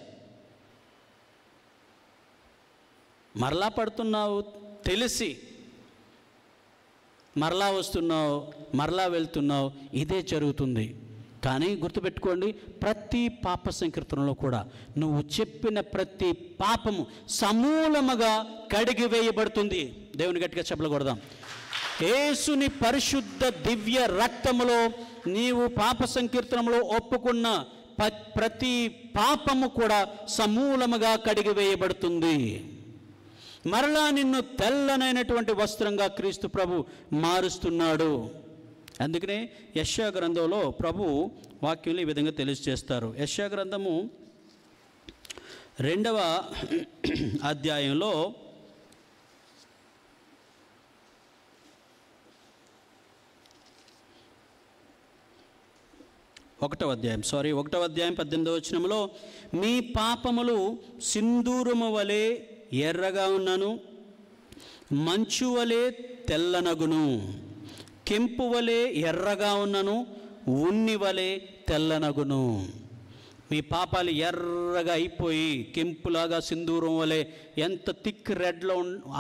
మరలా పడుతున్నావు తెలిసి, మరలా వస్తున్నావు, మరలా వెళ్తున్నావు, ఇదే జరుగుతుంది. కానీ గుర్తుపెట్టుకోండి, ప్రతి పాప సంకీర్తనలో కూడా నువ్వు చెప్పిన ప్రతి పాపము సమూలముగా కడిగి వేయబడుతుంది. దేవుని గట్టిగా చప్పట్లు కొడదాం. యేసుని పరిశుద్ధ దివ్య రక్తములో నీవు పాప సంకీర్తనలో ఒప్పుకున్న ప్రతి పాపము కూడా సమూలముగా కడిగి వేయబడుతుంది. మరలా నిన్ను తెల్లనైనటువంటి వస్త్రంగా క్రీస్తు ప్రభు మారుస్తున్నాడు. అందుకనే యెషయా గ్రంథంలో ప్రభు వాక్యంలో ఈ విధంగా తెలియజేస్తారు. యెషయా గ్రంథము 2వ అధ్యాయంలో 8 ఒకటవ అధ్యాయం 18వ వచనంలో, మీ పాపములు సింధూరము వలె ఎర్రగా ఉన్నను, మంచు వలె తెల్లనగును, కెంపు వలె ఎర్రగా ఉన్నను, ఉన్ని వలె తెల్లనగును. మీ పాపాలు ఎర్రగా అయిపోయి కెంపులాగా సింధూరం వలె ఎంత థిక్ రెడ్లో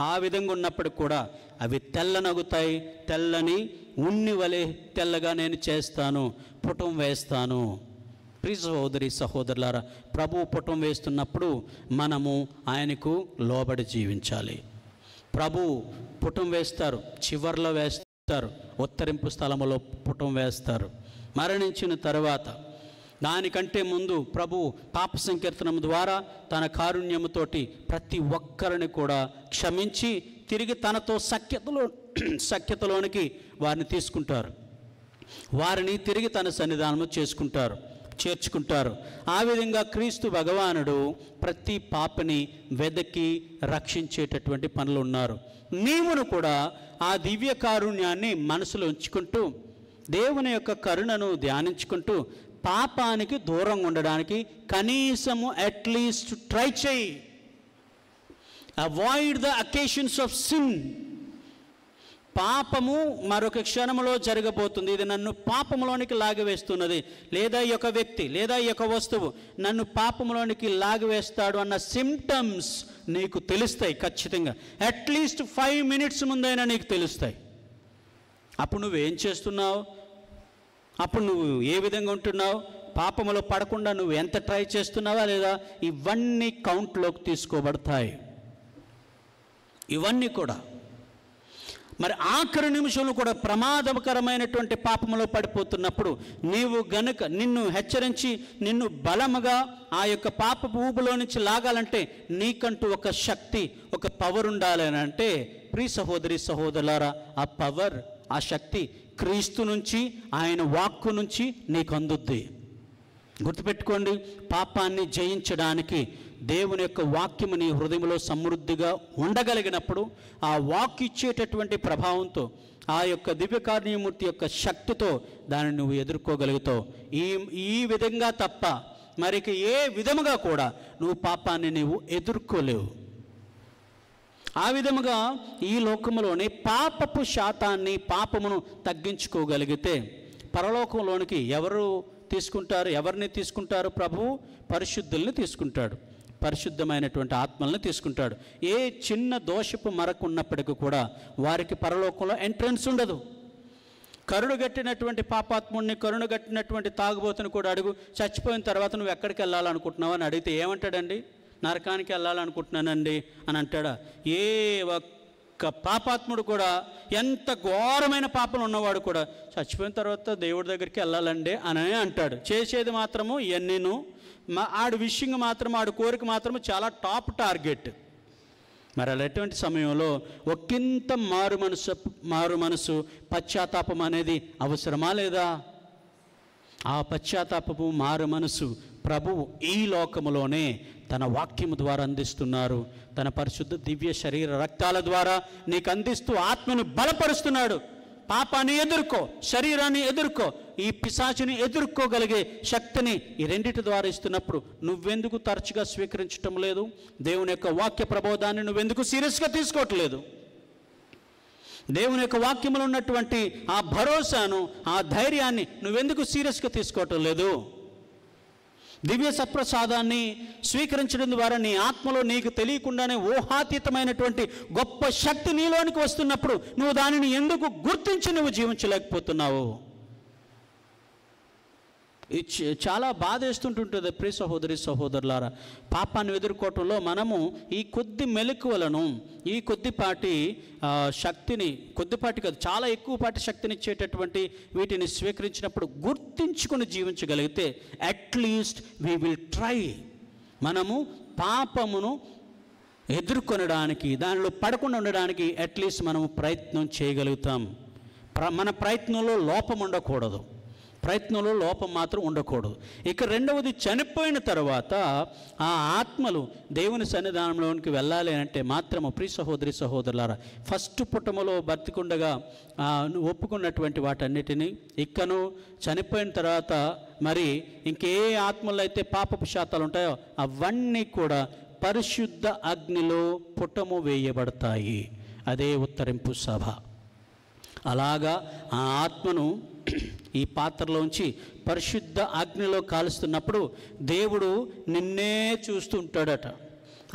ఆ విధంగా ఉన్నప్పుడు కూడా అవి తెల్లనగుతాయి. తెల్లని ఉన్ని వలె తెల్లగా నేను చేస్తాను, పుటం వేస్తాను. ప్రియ సహోదరి సహోదరులారా, ప్రభువు పుటం వేస్తున్నప్పుడు మనము ఆయనకు లోబడి జీవించాలి. ప్రభు పుటం వేస్తారు, చివర్లో వేస్తారు, ఉత్తరింపు స్థలములో పుటం వేస్తారు. మరణించిన తర్వాత దానికంటే ముందు ప్రభు పాప సంకీర్తనం ద్వారా తన కారుణ్యముతోటి ప్రతి ఒక్కరిని కూడా క్షమించి తిరిగి తనతో సఖ్యతలోనికి వారిని తీసుకుంటారు. వారిని తిరిగి తన సన్నిధానము చేర్చుకుంటారు. ఆ విధంగా క్రీస్తు భగవానుడు ప్రతి పాపని వెదకి రక్షించేటటువంటి పనులు ఉన్నారు. నీవును కూడా ఆ దివ్య కారుణ్యాన్ని మనసులో ఉంచుకుంటూ దేవుని యొక్క కరుణను ధ్యానించుకుంటూ పాపానికి దూరంగా ఉండడానికి కనీసము అట్లీస్ట్ ట్రై చేయి. Avoid the occasions of sin. పాపము మరొక క్షణంలో జరగబోతుంది, ఇది నన్ను పాపంలోనికి లాగివేస్తున్నది, లేదా ఈ యొక్క వ్యక్తి లేదా ఈ యొక్క వస్తువు నన్ను పాపంలోనికి లాగివేస్తాడు అన్న సిమ్టమ్స్ నీకు తెలుస్తాయి ఖచ్చితంగా. అట్లీస్ట్ 5 minutes ముందైనా నీకు తెలుస్తాయి. అప్పుడు నువ్వేం చేస్తున్నావు, అప్పుడు నువ్వు ఏ విధంగా ఉంటున్నావు, పాపములో పడకుండా నువ్వు ఎంత ట్రై చేస్తున్నావా లేదా, ఇవన్నీ కౌంట్లోకి తీసుకోబడతాయి. ఇవన్నీ కూడా మరి ఆఖరి నిమిషంలో కూడా ప్రమాదకరమైనటువంటి పాపములో పడిపోతున్నప్పుడు నీవు గనుక నిన్ను హెచ్చరించి నిన్ను బలముగా ఆ యొక్క పాపపు ఊబులో నుంచి లాగాలంటే నీకంటూ ఒక శక్తి, ఒక పవర్ ఉండాలి అని అంటే, ప్రియ సహోదరి సహోదరులారా, ఆ పవర్, ఆ శక్తి క్రీస్తు నుంచి, ఆయన వాక్కు నుంచి నీకు అందుద్ది. గుర్తుపెట్టుకోండి, పాపాన్ని జయించడానికి దేవుని యొక్క వాక్యము నీ హృదయంలో సమృద్ధిగా ఉండగలిగినప్పుడు ఆ వాక్కు ఇచ్చేటటువంటి ప్రభావంతో, ఆ యొక్క దివ్యకారుణ్యమూర్తి యొక్క శక్తితో దాన్ని నువ్వు ఎదుర్కోగలుగుతావు. ఈ విధంగా తప్ప మరికి ఏ విధముగా కూడా నువ్వు పాపాన్ని నీవు ఎదుర్కోలేవు. ఆ విధముగా ఈ లోకంలోని పాపపు శాతాన్ని, పాపమును తగ్గించుకోగలిగితే పరలోకంలోనికి ఎవరిని తీసుకుంటారు? ప్రభువు పరిశుద్ధుల్ని తీసుకుంటాడు, పరిశుద్ధమైనటువంటి ఆత్మల్ని తీసుకుంటాడు. ఏ చిన్న దోషపు మరకు ఉన్నప్పటికీ కూడా వారికి పరలోకంలో ఎంట్రన్స్ ఉండదు. కరుడుగట్టినటువంటి పాపాత్ముడిని, కరుడుగట్టినటువంటి తాగుబోతుని కూడా అడుగు, చచ్చిపోయిన తర్వాత నువ్వు ఎక్కడికి వెళ్ళాలనుకుంటున్నావు అని అడిగితే ఏమంటాడండి? నరకానికి వెళ్ళాలనుకుంటున్నానండి అని అంటాడా? ఏ ఒక్క పాపాత్ముడు కూడా, ఎంత ఘోరమైన పాపలు ఉన్నవాడు కూడా చచ్చిపోయిన తర్వాత దేవుడి దగ్గరికి వెళ్ళాలండి అని అంటాడు. చేసేది మాత్రము ఇవన్నీను ఆడు విషయంగా మాత్రం, ఆడు కోరిక మాత్రము చాలా టాప్ టార్గెట్. మరి అలాంటి సమయంలో ఒకంత మారు మనసు పశ్చాత్తాపం అనేది అవసరమా లేదా? ఆ పశ్చాత్తాపము, మారు మనసు ప్రభువు ఈ లోకములోనే తన వాక్యము ద్వారా అందిస్తున్నారు. తన పరిశుద్ధ దివ్య శరీర రక్తాల ద్వారా నీకు అందిస్తూ ఆత్మను బలపరుస్తున్నాడు. పాపాన్ని ఎదుర్కో, శరీరాన్ని ఎదుర్కో, ఈ పిశాచుని ఎదుర్కోగలిగే శక్తిని ఈ రెండిటి ద్వారా ఇస్తున్నప్పుడు నువ్వెందుకు తరచుగా స్వీకరించటం లేదు? దేవుని యొక్క వాక్య ప్రబోధాన్ని నువ్వెందుకు సీరియస్గా తీసుకోవట్లేదు? దేవుని యొక్క వాక్యములో ఉన్నటువంటి ఆ భరోసాను, ఆ ధైర్యాన్ని నువ్వెందుకు సీరియస్గా తీసుకోవటం లేదు? దివ్య సత్ప్రసాదాన్ని స్వీకరించడం ద్వారా నీ ఆత్మలో నీకు తెలియకుండానే ఊహాతీతమైనటువంటి గొప్ప శక్తి నీలోనికి వస్తున్నప్పుడు నువ్వు దానిని ఎందుకు గుర్తించి నువ్వు జీవించలేకపోతున్నావు? చాలా బాధేస్తుంటుంటుంది ప్రియ సహోదరి సహోదరులారా. పాపాన్ని ఎదుర్కోవటంలో మనము ఈ కొద్ది మెలకువలను, ఈ కొద్దిపాటి శక్తిని, కొద్దిపాటి కాదు చాలా ఎక్కువపాటి శక్తిని ఇచ్చేటటువంటి వీటిని స్వీకరించినప్పుడు గుర్తించుకొని జీవించగలిగితే అట్లీస్ట్ వీ విల్ ట్రై. మనము పాపమును ఎదుర్కొనడానికి, దానిలో పడకుండా ఉండడానికి అట్లీస్ట్ మనము ప్రయత్నం చేయగలుగుతాం. మన ప్రయత్నంలో లోపం ఉండకూడదు. ప్రయత్నంలో లోపం మాత్రం ఉండకూడదు. ఇక రెండవది, చనిపోయిన తర్వాత ఆ ఆత్మలు దేవుని సన్నిధానంలోనికి వెళ్ళాలి అంటే మాత్రము ప్రియ సహోదరి సహోదరులారా, ఫస్ట్ పుట్టములో బతికుండగా ఒప్పుకున్నటువంటి వాటన్నిటినీ ఇక్కను చనిపోయిన తర్వాత మరి ఇంకే ఆత్మలు అయితే పాపపు శాతాలు ఉంటాయో అవన్నీ కూడా పరిశుద్ధ అగ్నిలో పుట్టము వేయబడతాయి. అదే ఉత్తరింపు సభ. అలాగా ఆ ఆత్మను ఈ పాత్రలోంచి పరిశుద్ధ అగ్నిలో కాలుస్తున్నప్పుడు దేవుడు నిన్నే చూస్తుంటాడట.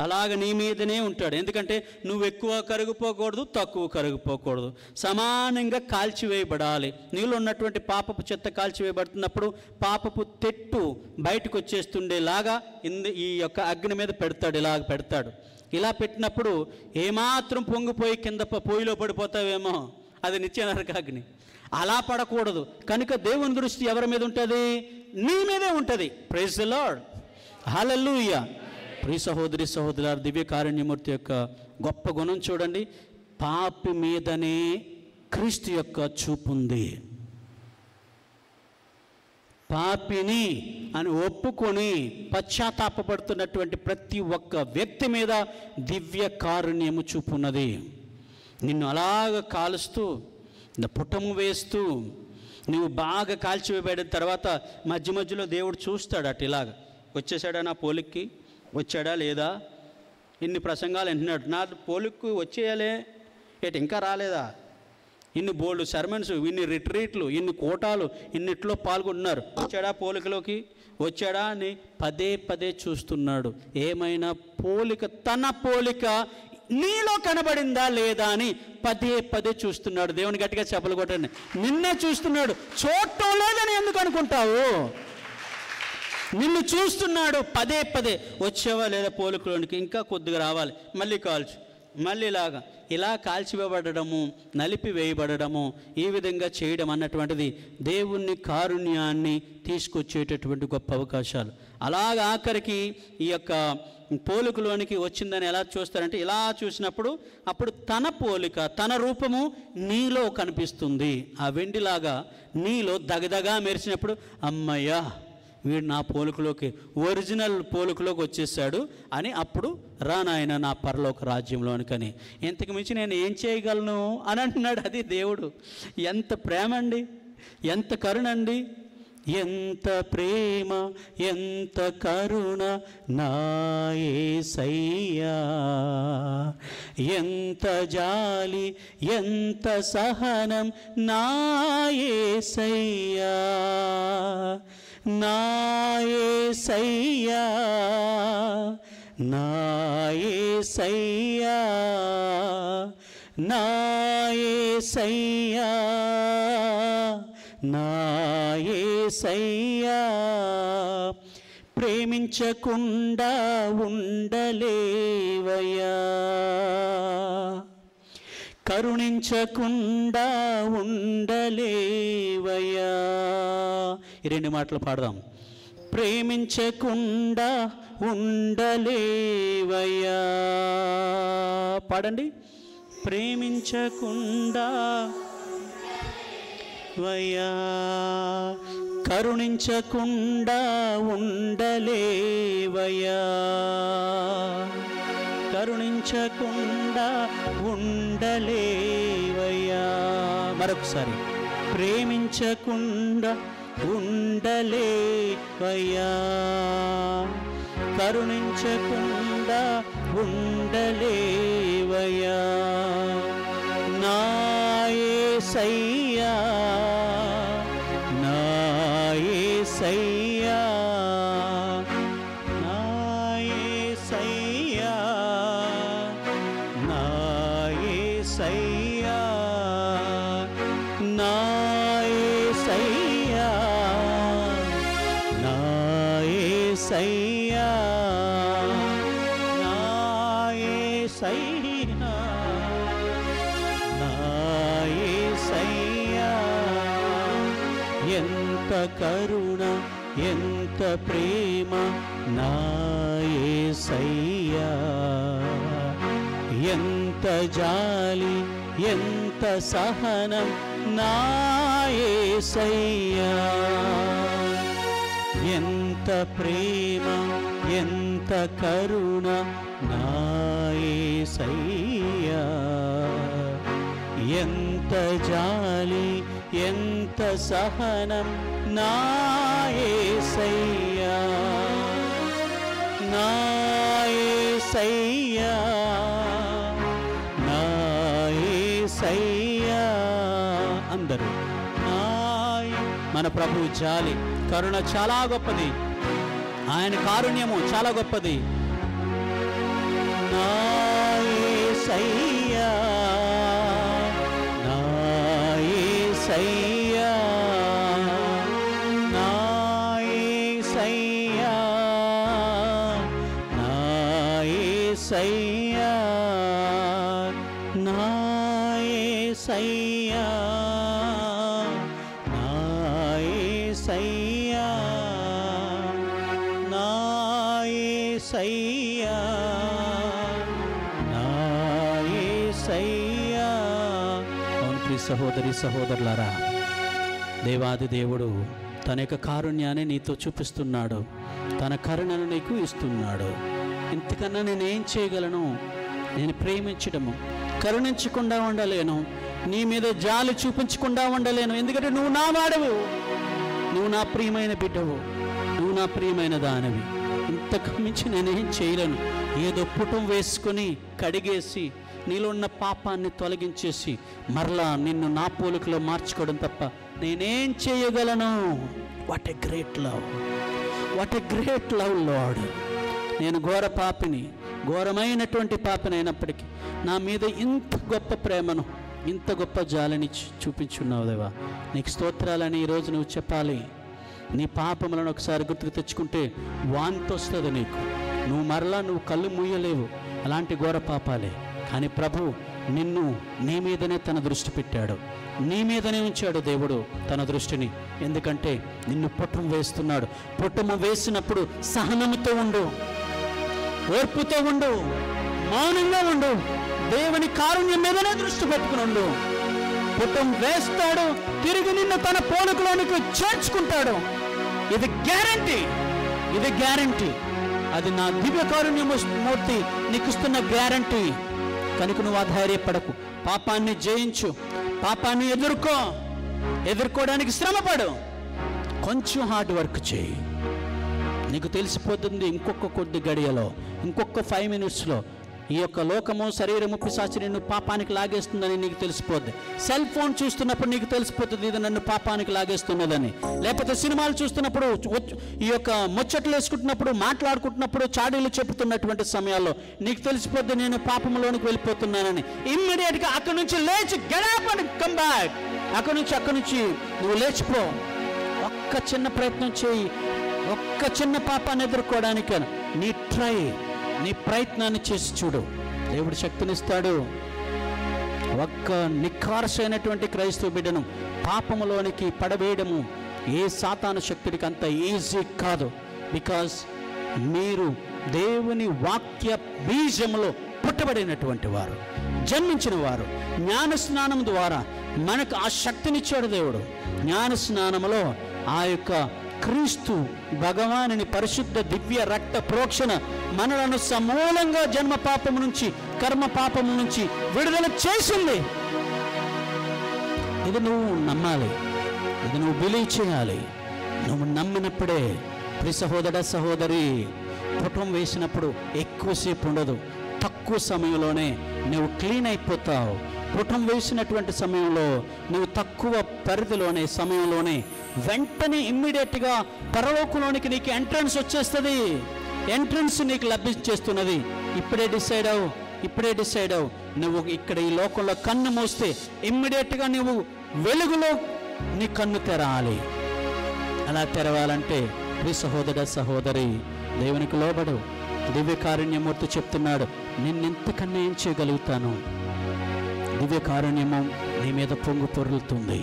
అలాగ నీ మీదనే ఉంటాడు. ఎందుకంటే నువ్వు ఎక్కువ కరిగిపోకూడదు, తక్కువ కరిగిపోకూడదు, సమానంగా కాల్చివేయబడాలి. నీలో ఉన్నటువంటి పాపపు చెత్త కాల్చివేయబడుతున్నప్పుడు పాపపు తెట్టు బయటకు వచ్చేస్తుండేలాగా ఈ యొక్క అగ్ని మీద పెడతాడు. ఇలాగ పెడతాడు. ఇలా పెట్టినప్పుడు ఏమాత్రం పొంగిపోయి కింద పొయ్యిలో పడిపోతావేమో, అది నిత్య నరకాగ్ని. అలా పడకూడదు. కనుక దేవుని దృష్టి ఎవరి మీద ఉంటుంది? నీ మీదే ఉంటుంది. ప్రైజ్ ది లార్డ్, హల్లెలూయా. ప్రియ సహోదరి సహోదరులారా, దివ్యకారుణ్యమూర్తి యొక్క గొప్ప గుణం చూడండి. పాపి మీదనే క్రీస్తు యొక్క చూపు ఉంది. పాపిని అని ఒప్పుకొని పశ్చాత్తాపడుతున్నటువంటి ప్రతి ఒక్క వ్యక్తి మీద దివ్య కారుణ్యము చూపున్నది. నిన్ను అలాగ కాలుస్తూ పుట్టము వేస్తూ నువ్వు బాగా కాల్చివేయబడిన తర్వాత మధ్య మధ్యలో దేవుడు చూస్తాడు. అటు ఇలాగ వచ్చేసాడా, నా పోలిక్కి వచ్చాడా లేదా, ఇన్ని ప్రసంగాలు వింటున్నాడు, నా పోలిక్కు వచ్చేయాలే ఏటి ఇంకా రాలేదా, ఇన్ని బోల్డ్ సర్మన్స్, ఇన్ని రిట్రీట్లు, ఇన్ని కోటాలు, ఇన్నిట్లో పాల్గొంటున్నారు, వచ్చాడా పోలికలోకి, వచ్చాడా అని పదే పదే చూస్తున్నాడు. ఏమైనా పోలిక, తన పోలిక నీలో కనబడిందా లేదా అని పదే పదే చూస్తున్నాడు. దేవుని గట్టిగా చెప్పలు కొట్టండి. నిన్నే చూస్తున్నాడు. చూడటం లేదని ఎందుకు అనుకుంటావు? నిన్ను చూస్తున్నాడు పదే పదే. వచ్చావా లేదా పోలికలోనికి, ఇంకా కొద్దిగా రావాలి, మళ్ళీ కాల్చు, మళ్ళీ ఇలా కాల్చివేయబడము, నలిపివేయబడము, ఈ విధంగా చేయడం అన్నటువంటిది దేవుని కారుణ్యాన్ని తీసుకొచ్చేటటువంటి గొప్ప అవకాశాలు. అలాగ ఆఖరికి ఈ యొక్క పోలికలోనికి వచ్చిందని ఎలా చూస్తారంటే, ఇలా చూసినప్పుడు అప్పుడు తన పోలిక, తన రూపము నీలో కనిపిస్తుంది. ఆ వెండిలాగా నీలో దగదగా మెరిసినప్పుడు అమ్మయ్యా, వీడు నా పోలికలోకి, ఒరిజినల్ పోలికలోకి వచ్చేసాడు అని అప్పుడు రానాయన నా పరలోక రాజ్యంలోనికని. ఇంతకు మించి నేను ఏం చేయగలను అని అంటున్నాడు. అది దేవుడు. ఎంత ప్రేమ అండి, ఎంత కరుణ అండి, ఎంత ప్రేమ, ఎంత కరుణ నా యేసయ్యా, ఎంత జాలి, ఎంత సహనం నా యేసయ్యా, నా యేసయ్యా, నా యేసయ్యా, నా యేసయ్యా, నా యేసయ్యా. ప్రేమించకుండా ఉండలేవయ్యా, కరుణించకుండా ఉండలేవయ్యా. ఈ రెండు మాటలు పాడదాం. ప్రేమించకుండా ఉండలేవయ్యా. పాడండి. ప్రేమించకుండా వయ్యా, కరుణించకుండా ఉండలేవయ్యా, కరుణించకుండా ఉండలేవయ్యా. మరొకసారి. ప్రేమించకుండా ఉండలేవయ్యా, కరుణించకుండా ఉండలేవయ్యా. నా యేసయ్యా, నా యేసయ్యా, నా యేసయ్యా, నా యేసయ్యా, నా యేసయ్యా, నా యేసయ్యా, నా యేసయ్యా, నా యేసయ్యా. ఎంత కరుణ, ఎంత ప్రేమ నా యేసయ్యా, ఎంత జాలి, ఎంత సహనం నా యేసయ్యా, ఎంత ప్రేమ ఎంత కరుణ నా యేసయ్యా, ఎంత జాలి ఎంత సహనం నా యేసయ్యా, నా యేసయ్యా, నా యేసయ్యా. అందరూ మన ప్రభు జాలి కరుణ చాలా గొప్పది, ఆయన కారుణ్యము చాలా గొప్పది. నా యేసయ్యా, నా యేసయ్యా, నా యేసయ్యా, నా యేసయ్యా, నా యేసయ్యా, నా యేసయ్యా, నా యేసయ్యా, నా యేసయ్యా. అవును సహోదరి సహోదరులారా, దేవాది దేవుడు తన యొక్క కారుణ్యాన్ని నీతో చూపిస్తున్నాడు, తన కరుణను నీకు ఇస్తున్నాడు. ఇంతకన్నా నేనేం చేయగలను? నేను ప్రేమించడము, కరుణించకుండా ఉండలేను, నీ మీద జాలి చూపించకుండా ఉండలేను. ఎందుకంటే నువ్వు నా వాడవు, నువ్వు నా ప్రియమైన బిడ్డవు, నువ్వు నా ప్రియమైన దానివి. ఇంతకు మించి నేనేం చేయలేను. ఏదో పుటం వేసుకొని కడిగేసి నీలో ఉన్న పాపాన్ని తొలగించేసి మరలా నిన్ను నా పోలికలో మార్చుకోవడం తప్ప నేనేం చేయగలను? What a great love, what a great love lord. నేను ఘోర పాపిని, ఘోరమైనటువంటి పాపిని అయినప్పటికీ నా మీద ఇంత గొప్ప ప్రేమను, ఇంత గొప్ప జాలిని చూపించున్నావు దేవా. నీకు స్తోత్రాలని ఈరోజు నువ్వు చెప్పాలి. నీ పాపములను ఒకసారి గుర్తుకు తెచ్చుకుంటే వాంతి వస్తుంది నీకు, నువ్వు మరలా నువ్వు కళ్ళు మూయలేవు. అలాంటి ఘోర పాపాలే. కానీ ప్రభు నిన్ను నీ మీదనే తన దృష్టి పెట్టాడు, నీ మీదనే ఉంచాడు దేవుడు తన దృష్టిని. ఎందుకంటే నిన్ను పుట్టం వేస్తున్నాడు. పుట్టము వేసినప్పుడు సహనముతో ఉండు, ఓర్పుతో ఉండు, మౌనంగా ఉండు, దేవుని కారుణ్యం మీదనే దృష్టి పెట్టుకుని ఉండు. పుట్టం వేస్తాడు, తిరిగి నిన్ను తన పోలికలోనికి చేర్చుకుంటాడు. ఇది గ్యారంటీ, ఇది గ్యారంటీ. అది నా దివ్య కారుణ్యమూర్తి నీకు ఇస్తున్న గ్యారంటీ. కనుక నువ్వు ఆధైర్యపడకు, పాపాన్ని జయించు, పాపాన్ని ఎదుర్కోవడానికి శ్రమపడు, కొంచెం హార్డ్ వర్క్ చేయి. నీకు తెలిసిపోతుంది ఇంకొక కొద్ది గడియలో, ఇంకొక 5 minutesలో ఈ యొక్క లోకము శరీరము పిశాచి నిన్ను పాపానికి లాగేస్తుందని నీకు తెలిసిపోద్ది. సెల్ ఫోన్ చూస్తున్నప్పుడు నీకు తెలిసిపోతుంది ఇది నన్ను పాపానికి లాగేస్తున్నదని. లేకపోతే సినిమాలు చూస్తున్నప్పుడు, ఈ యొక్క ముచ్చట్లు వేసుకుంటున్నప్పుడు, మాట్లాడుకుంటున్నప్పుడు, చాడీలు చెప్పుతున్నటువంటి సమయాల్లో నీకు తెలిసిపోద్ది నేను పాపంలోనికి వెళ్ళిపోతున్నానని. ఇమ్మీడియట్గా అక్కడి నుంచి లేచి get up and come back. అక్కడి నుంచి నువ్వు లేచిపో. ఒక్క చిన్న ప్రయత్నం చేయి, ఒక్క చిన్న పాపాన్ని ఎదుర్కోవడానికి నీ ప్రయత్నాన్ని చేసి చూడు. దేవుడు శక్తినిస్తాడు. ఒక్క నిఖార్సైనటువంటి క్రైస్తవ బిడ్డను పాపములోనికి పడవేయడము ఏ సాతాను శక్తుడికి అంత ఈజీ కాదు. బికాజ్ మీరు దేవుని వాక్య బీజములో పుట్టబడినటువంటి వారు, జన్మించిన వారు. జ్ఞాన స్నానం ద్వారా మనకు ఆ శక్తినిచ్చాడు దేవుడు. జ్ఞాన స్నానములో ఆ యొక్క క్రీస్తు భగవానుని పరిశుద్ధ దివ్య రక్త ప్రోక్షణ మనలను సమూలంగా జన్మ పాపము నుంచి, కర్మ పాపము నుంచి విడుదల చేసింది. ఇది నువ్వు నమ్మాలి, ఇది నువ్వు బిలీవ్ చేయాలి. నువ్వు నమ్మినప్పుడే ప్రియ సహోదర సహోదరి, పుటం వేసినప్పుడు ఎక్కువసేపు ఉండదు, తక్కువ సమయంలోనే నువ్వు క్లీన్ అయిపోతావు. పుటం వేసినటువంటి సమయంలో నువ్వు తక్కువ పరిధిలోనే, సమయంలోనే, వెంటనే ఇమ్మీడియట్గా పరలోకంలోనికి నీకు ఎంట్రన్స్ వచ్చేస్తుంది. ఎంట్రన్స్ నీకు లభించేస్తున్నది. ఇప్పుడే డిసైడ్ అవు. నువ్వు ఇక్కడ ఈ లోకంలో కన్ను మూస్తే ఇమ్మీడియట్గా నువ్వు వెలుగులో నీ కన్ను తెరాలి. అలా తెరవాలంటే ప్రియ సహోదర సహోదరి, దేవునికి లోబడు. దివ్య కారుణ్యమూర్తి చెప్తున్నాడు, నిన్నెంతకన్నా ఏం చేయగలుగుతాను? దివ్య కారుణ్యము నీ మీద పొంగు పొర్లుతుంది.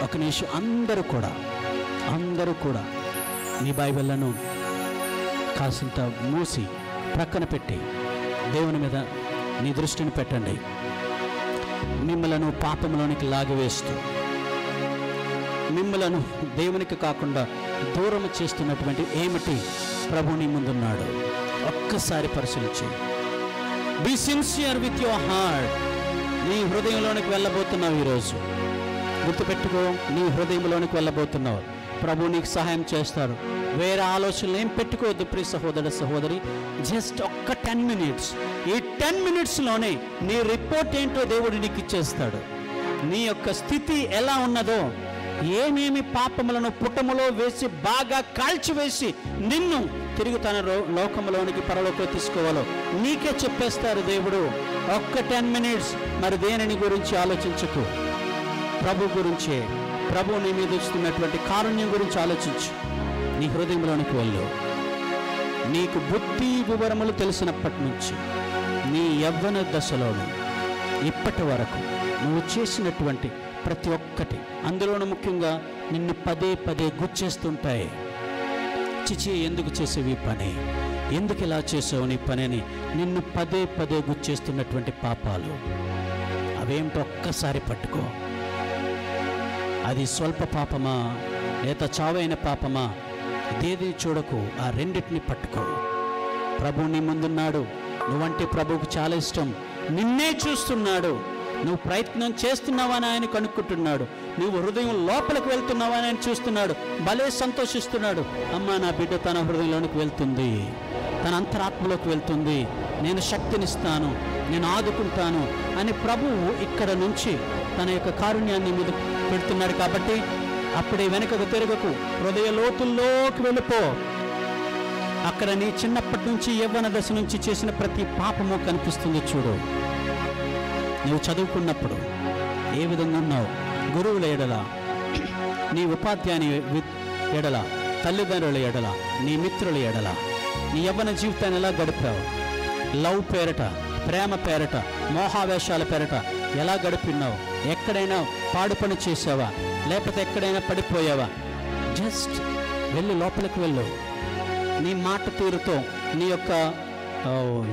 ఒక నిమిషం అందరూ కూడా నీ బైబిళ్లను కాసింత మూసి ప్రక్కన పెట్టి దేవుని మీద నీ దృష్టిని పెట్టండి. మిమ్మలను పాపంలోనికి లాగివేస్తూ మిమ్మలను దేవునికి కాకుండా దూరం చేస్తున్నటువంటి ఏమిటి ప్రభు నీ ముందున్నాడు. ఒక్కసారి పరిశీలించి, be sincere with your heart. నీ హృదయంలోనికి వెళ్ళబోతున్నావు. ఈరోజు గుర్తుపెట్టుకో, నీ హృదయంలోనికి వెళ్ళబోతున్నావు. ప్రభు నీకు సహాయం చేస్తారు. వేరే ఆలోచనలు ఏం పెట్టుకోవద్దు ప్రియ సహోదర సహోదరి. జస్ట్ ఒక్క 10 minutes, ఈ 10 minutesలోనే నీ రిపోర్ట్ ఏంటో దేవుడు నీకు ఇచ్చేస్తాడు. నీ యొక్క స్థితి ఎలా ఉన్నదో, ఏమేమి పాపములను పుటములో వేసి బాగా కాల్చివేసి నిన్ను తిరిగి తన లోకంలోనికి పరలోకి తీసుకోవాలో నీకే చెప్పేస్తారు దేవుడు. ఒక్క 10 minutes. మరి దేనిని గురించి ఆలోచించకు, ప్రభు గురించే. ప్రభు నీ మీద ఇస్తున్నటువంటి కారుణ్యం గురించి ఆలోచించు. నీ హృదయంలోనికి వెళ్ళు. నీకు బుద్ధి వివరములు తెలిసినప్పటి నుంచి నీ యవ్వన దశలోను ఇప్పటి వరకు నువ్వు చేసినటువంటి ప్రతి ఒక్కటి, అందులోనూ ముఖ్యంగా నిన్ను పదే పదే గుర్చేస్తుంటాయి. చిచి ఎందుకు చేసేవి పని, ఎందుకు ఇలా చేసావు నీ పని అని నిన్ను పదే పదే గుర్చేస్తున్నటువంటి పాపాలు అవేమిటో ఒక్కసారి పట్టుకో. అది స్వల్ప పాపమా లేక చావైన పాపమా, ఇదేది చూడకు, ఆ రెండింటిని పట్టుకో. ప్రభు నీ ముందున్నాడు. నువ్వంటే ప్రభువుకు చాలా ఇష్టం. నిన్నే చూస్తున్నాడు. నువ్వు ప్రయత్నం చేస్తున్నావని ఆయన కనుక్కుంటున్నాడు. నువ్వు హృదయం లోపలికి వెళ్తున్నావని ఆయన చూస్తున్నాడు. భలే సంతోషిస్తున్నాడు. అమ్మ, నా బిడ్డ తన హృదయంలోనికి వెళ్తుంది, తన అంతరాత్మలోకి వెళ్తుంది, నేను శక్తినిస్తాను, నేను ఆదుకుంటాను అని ప్రభువు ఇక్కడ నుంచి తన యొక్క కారుణ్యాన్ని మీద పెడుతున్నాడు. కాబట్టి అప్పుడే వెనుకకు తిరగకు, హృదయ లోతుల్లోకి వెళ్ళిపో. అక్కడ నీ చిన్నప్పటి నుంచి యవ్వన దశ నుంచి చేసిన ప్రతి పాపము కనిపిస్తుంది. చూడు, నువ్వు చదువుకున్నప్పుడు ఏ విధంగా ఉన్నావు, గురువుల ఎడల, నీ ఉపాధ్యాయుని ఎడల, తల్లిదండ్రుల ఎడల, నీ మిత్రుల ఎడల నీ యవ్వన జీవితాన్ని ఎలా గడిపావు, లవ్ పేరట, ప్రేమ పేరట, మోహావేశాల పేరట ఎలా గడిపినావు, ఎక్కడైనా పాడు పని చేసావా, లేకపోతే ఎక్కడైనా పడిపోయావా? జస్ట్ వెళ్ళు, లోపలికి వెళ్ళు. నీ మాట తీరుతో, నీ యొక్క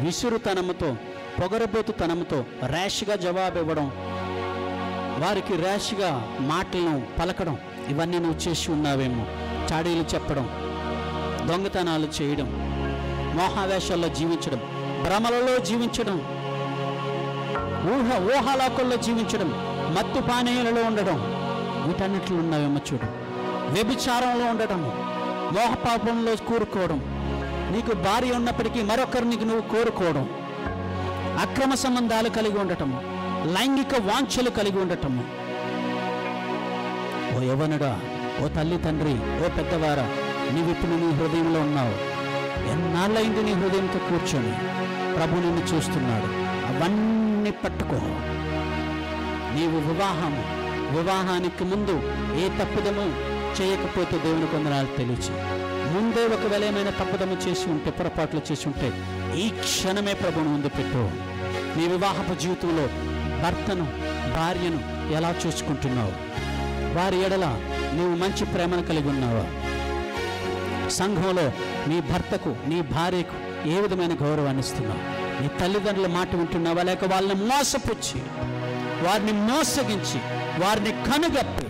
విసురుతనముతో, పొగరబోతుతనముతో ర్యాష్గా జవాబు ఇవ్వడం, వారికి ర్యాష్గా మాటలను పలకడం, ఇవన్నీ నువ్వు చేసి ఉన్నావేమో. చాడీలు చెప్పడం, దొంగతనాలు చేయడం, మోహావేశాల్లో జీవించడం, భ్రమలలో జీవించడం, ఊహాలోకంలో జీవించడం, మత్తు పానీయాలలో ఉండడం, వీటన్నిటిలో ఉన్నావేమో చూడు. వ్యభిచారంలో ఉండడం, మోహపాపంలో కూరుకోవడం, నీకు భార్య ఉన్నప్పటికీ మరొకరిని నువ్వు కోరుకోవడం, అక్రమ సంబంధాలు కలిగి ఉండటము, లైంగిక వాంఛలు కలిగి ఉండటము. ఓ యవ్వనుడా, ఓ తల్లి తండ్రి, ఓ పెద్దవారా, నీవిప్పుడు నీ హృదయంలో ఉన్నావు. ఎన్నాళ్ళైంది నీ హృదయంతో కూర్చొని? ప్రభు నిన్ను చూస్తున్నాడు. అవన్నీ పట్టుకో. నీవు వివాహానికి ముందు ఏ తప్పుదము చేయకపోతే దేవుని కొందనాలు తెలియచి, ముందే ఒకవేళ ఏమైనా తప్పుదము చేసి ఉంటే, పొరపాట్లు చేసి ఉంటే ఈ క్షణమే ప్రభువును ముందు పెట్టు. నీ వివాహపు జీవితంలో భర్తను, భార్యను ఎలా చూసుకుంటున్నావు? వారి ఎడల నీవు మంచి ప్రేమను కలిగి ఉన్నావా? సంఘంలో నీ భర్తకు, నీ భార్యకు ఏ విధమైన గౌరవాన్ని ఇస్తున్నావు? నీ తల్లిదండ్రుల మాట వింటున్నావా, లేక వాళ్ళని మోసపుచ్చి, వారిని మోసగించి, వారిని కనుగప్పి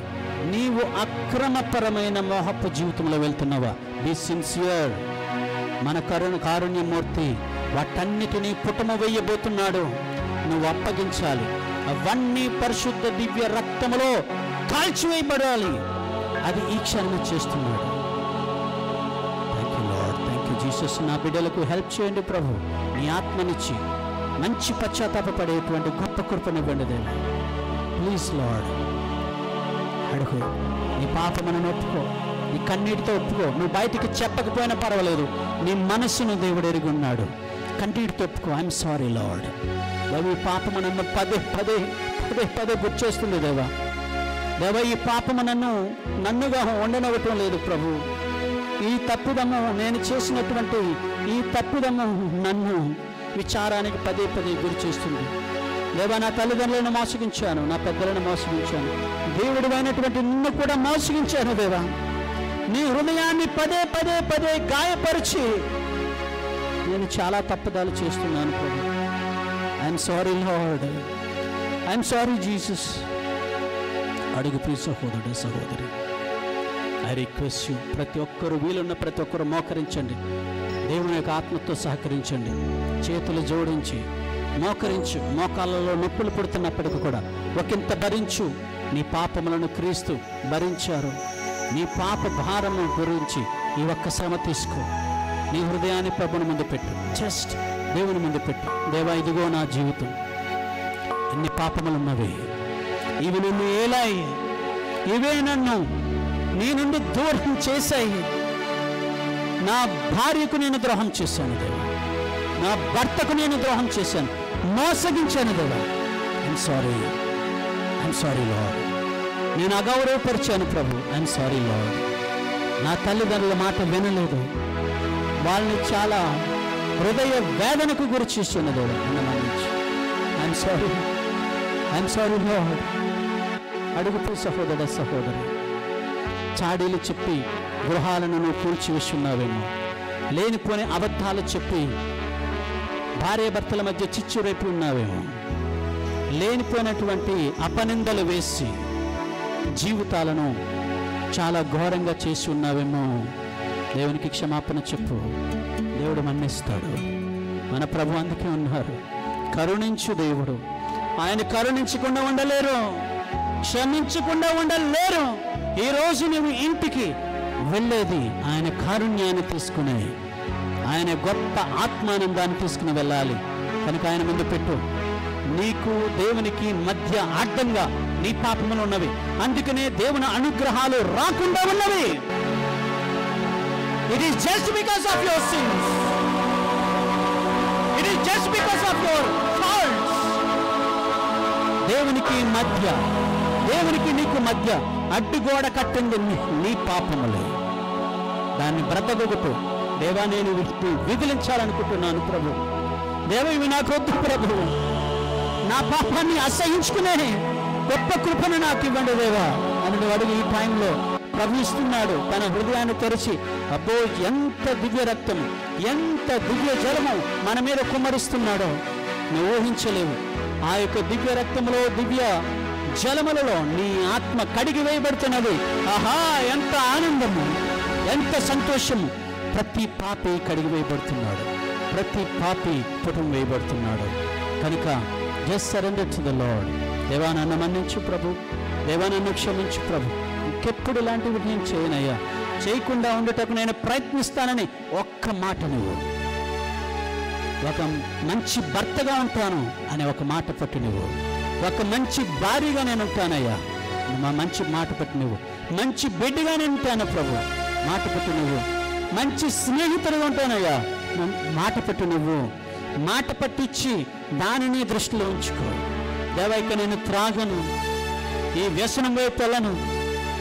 నీవు అక్రమపరమైన మోహపు జీవితంలో వెళ్తున్నావా? B sincere. మన కారుణ్యమూర్తి వాటన్నిటినీ పుటమ వేయబోతున్నాడు. నువ్వు అప్పగించాలి. అవన్నీ పరిశుద్ధ దివ్య రక్తములో కాల్చివేయబడాలి. అది ఈ క్షణం చేస్తున్నాడు. Thank you lord, thank you Jesus. నా బిడ్డలకు హెల్ప్ చేయండి ప్రభు. నీ ఆత్మనిచ్చి మంచి పశ్చాత్తాపపడేటువంటి గొప్ప కృపనివ్వండి దేవా. Please lord. అడుగు, నీ పాపమును ఒప్పుకో, నీ కన్నీటితో ఒప్పుకో. నువ్వు బయటికి చెప్పకపోయినా పర్వాలేదు, నీ మనస్సును దేవుడు ఎరిగి ఉన్నాడు. కన్నీటితో ఒప్పుకో. I'm sorry lord. దేవా, ఈ పాపము నన్ను పదే పదే పదే పదే గుర్చేస్తుంది దేవా. దేవా, ఈ పాపము నన్నుగా ఉండనివ్వటం లేదు ప్రభు. ఈ తప్పిదము, నేను చేసినటువంటి ఈ తప్పిదము నన్ను విచారానికి పదే పదే గురి చేస్తుంది దేవా. నా తల్లిదండ్రులను మోసగించాను, నా పెద్దలను మోసగించాను, దేవుడు అయినటువంటి నిన్ను కూడా మోసగించాను దేవా. నీ హృదయాన్ని పదే పదే పదే గాయపరిచి నేను చాలా తప్పుదాలు చేస్తున్నాను ప్రభు. I'm sorry Lord. I'm sorry Jesus. అడుగు ప్రియ సహోదరుడు, సహోదరి. ఐ రిక్వెస్ట్ యూ, ప్రతి ఒక్కరు వీలున్న ప్రతి ఒక్కరు మోకరించండి. దేవుని యొక్క ఆత్మతో సహకరించండి. చేతులు జోడించి మోకరించు. మోకాళ్ళలో నొప్పులు పుడుతున్నప్పటికీ కూడా ఒకంత భరించు. నీ పాపములను క్రీస్తు భరించారు. నీ పాప భారము గురించి ఈ ఒక్క శ్రమ తీసుకో. నీ హృదయాన్ని ప్రభుని ముందు పెట్టు. జస్ట్ దేవుని ముందు పెట్టు. దేవా, ఇదిగో నా జీవితం, ఎన్ని పాపములున్నవి, ఇవి నన్ను ఏలాయి, ఇవే నన్ను నీ నుండి దూరం చేశాయి. నా భార్యకు నేను ద్రోహం చేశాను దేవా, నా భర్తకు నేను ద్రోహం చేశాను, మోసగించాను దేవా. I'm sorry Lord. నేను అగౌరవపరిచాను ప్రభు. I'm sorry Lord. నా తల్లిదండ్రుల మాట వినలేదు, వాళ్ళని చాలా హృదయ వేదనకు గురి చేస్తున్న దేవా, నన్ను మన్నించు. I'm sorry lord. అడుగుతూ సహోదర, సహోదరి, చాడీలు చెప్పి గృహాలను నువ్వు కూల్చివేస్తున్నావేమో, లేనిపోని అబద్ధాలు చెప్పి భార్యాభర్తల మధ్య చిచ్చు రేపు ఉన్నావేమో, లేనిపోయినటువంటి అపనిందలు వేసి జీవితాలను చాలా ఘోరంగా చేసి ఉన్నావేమో. దేవునికి క్షమాపణ చెప్పు. దేవుడు మన్నిస్తాడు. మన ప్రభు అందుకే ఉన్నారు, కరుణించు దేవుడు. ఆయన కరుణించకుండా ఉండలేరు, క్షమించకుండా ఉండలేరు. ఈరోజు నువ్వు ఇంటికి వెళ్ళేది ఆయన కారుణ్యాన్ని తీసుకుని, ఆయన గొప్ప ఆత్మానందాన్ని తీసుకుని వెళ్ళాలి. కనుక ఆయన ముందు పెట్టు. నీకు దేవునికి మధ్య అడ్డంగా నీ పాపములు ఉన్నవి, అందుకనే దేవుని అనుగ్రహాలు రాకుండా ఉన్నవి. It is just because of your sins. It is just because of your faults. దేవునికి నీకు మధ్య అడ్డుగోడ కట్టింది నీ పాపములే. దాన్ని బ్రతకొకటు. దేవా, నేను విదిలించాలనుకుంటున్నాను ప్రభు. దేవా, ఇవి నాకు వద్దు ప్రభు. నా పాపాన్ని అసహించుకునే గొప్ప కృపను నాకు ఇవ్వండి దేవా అని అడుగు. ఈ టైంలో ప్రభు ఇస్తున్నాడు తన హృదయాన్ని తెరిచి. అబ్బో, ఎంత దివ్య రక్తం, ఎంత దివ్య జలము మన మీద కుమ్మరిస్తున్నాడో నువ్వు ఊహించలేవు. ఆ యొక్క దివ్య రక్తంలో, దివ్య జలములలో నీ ఆత్మ కడిగి వేయబడుతున్నది. ఆహా, ఎంత ఆనందము, ఎంత సంతోషము. ప్రతి పాపి కడిగి వేయబడుతున్నాడు, ప్రతి పాపి పుటం వేయబడుతున్నాడు. కనుక just surrender to the lord. దేవా, నన్ను మన్నించు ప్రభు. దేవా, నన్ను క్షమించు ప్రభు. ఇంకెప్పుడు ఇలాంటివి నేను చేయనయ్యా, చేయకుండా ఉండటకు నేను ప్రయత్నిస్తానని ఒక్క మాట నువ్వు, ఒక మంచి భర్తగా ఉంటాను అనే ఒక మాట పట్టు నువ్వు, ఒక మంచి భార్యగా నేను ఉంటానయ్యా, మా మంచి మాట పట్టు నువ్వు, మంచి బిడ్డగా నేను ఉంటాను ప్రభు, మాట పట్టు నువ్వు, మంచి స్నేహితుడిగా ఉంటానయ్యా, మాట పట్టు నువ్వు. మాట పట్టించి దానిని దృష్టిలో ఉంచుకో. దేవా, ఇక నేను త్రాగను, ఈ వ్యసనం వైపు వెళ్ళను,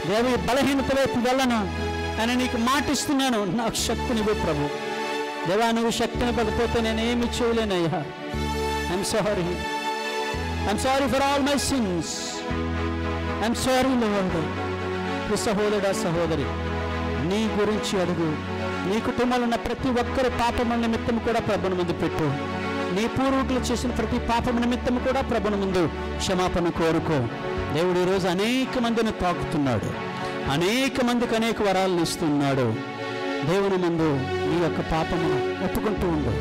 దేవ ఈ బలహీనత వైపు వెళ్ళను అని నీకు మాటిస్తున్నాను. నాకు శక్తినివ్వు ప్రభు. దేవా, నువ్వు శక్తిని పడిపోతే నేనేమి చేయలేనయ్యా. I'm sorry for all my sins. I'm sorry Lord. సహోదరుడా, సహోదరి, నీ గురించి అడుగు. నీ కుటుంబంలో ఉన్న ప్రతి ఒక్కరి పాపము నిమిత్తం కూడా ప్రభుని ముందు పెట్టు. నీ పూర్వీకులు చేసిన ప్రతి పాపము నిమిత్తం కూడా ప్రభుని ముందు క్షమాపణ కోరుకో. దేవుడు ఈరోజు అనేక మందిని తాకుతున్నాడు, అనేక మందికి అనేక వరాలను ఇస్తున్నాడు. దేవుని ముందు నీ యొక్క పాపమును ఒప్పుకుంటూ ఉండు.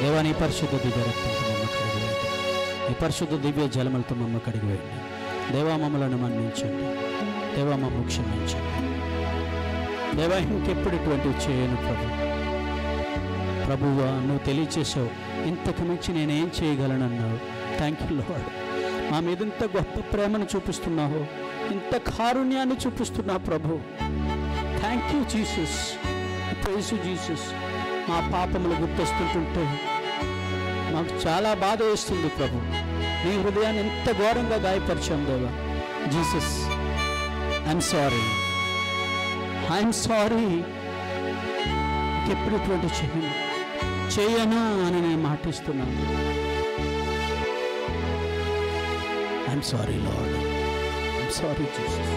దేవా, నీ పరిశుద్ధ దివ్య రక్తంతో మమ్మ కడిగివేయండి, నీ పరిశుద్ధ దివ్య జలములతో మమ్మ కడిగివేయండి. దేవా, మమ్మలను మన్నించండి. దేవా, మమ్మ క్షమించండి. దేవా, ఇంకెప్పుడు ఇటువంటివి చేయను ప్రభు. ప్రభువా, నువ్వు తెలియచేసావు, ఇంతకు మించి నేనేం చేయగలనన్నావు. Thank you lord. మా మీద ఇంత గొప్ప ప్రేమను చూపిస్తున్నావు, ఇంత కారుణ్యాన్ని చూపిస్తున్నావు ప్రభు. Thank you Jesus. Praise you Jesus. మా పాపములు గుర్తొస్తుంటుంటే మాకు చాలా బాధ వేస్తుంది ప్రభు. నీ హృదయాన్ని ఎంత ఘోరంగా గాయపరిచాం దేవా. Jesus, I'm sorry. ఎప్పుడు ఇటువంటి చేయను అని నేను మాటిస్తున్నాను. I'm sorry Lord. I'm sorry Jesus.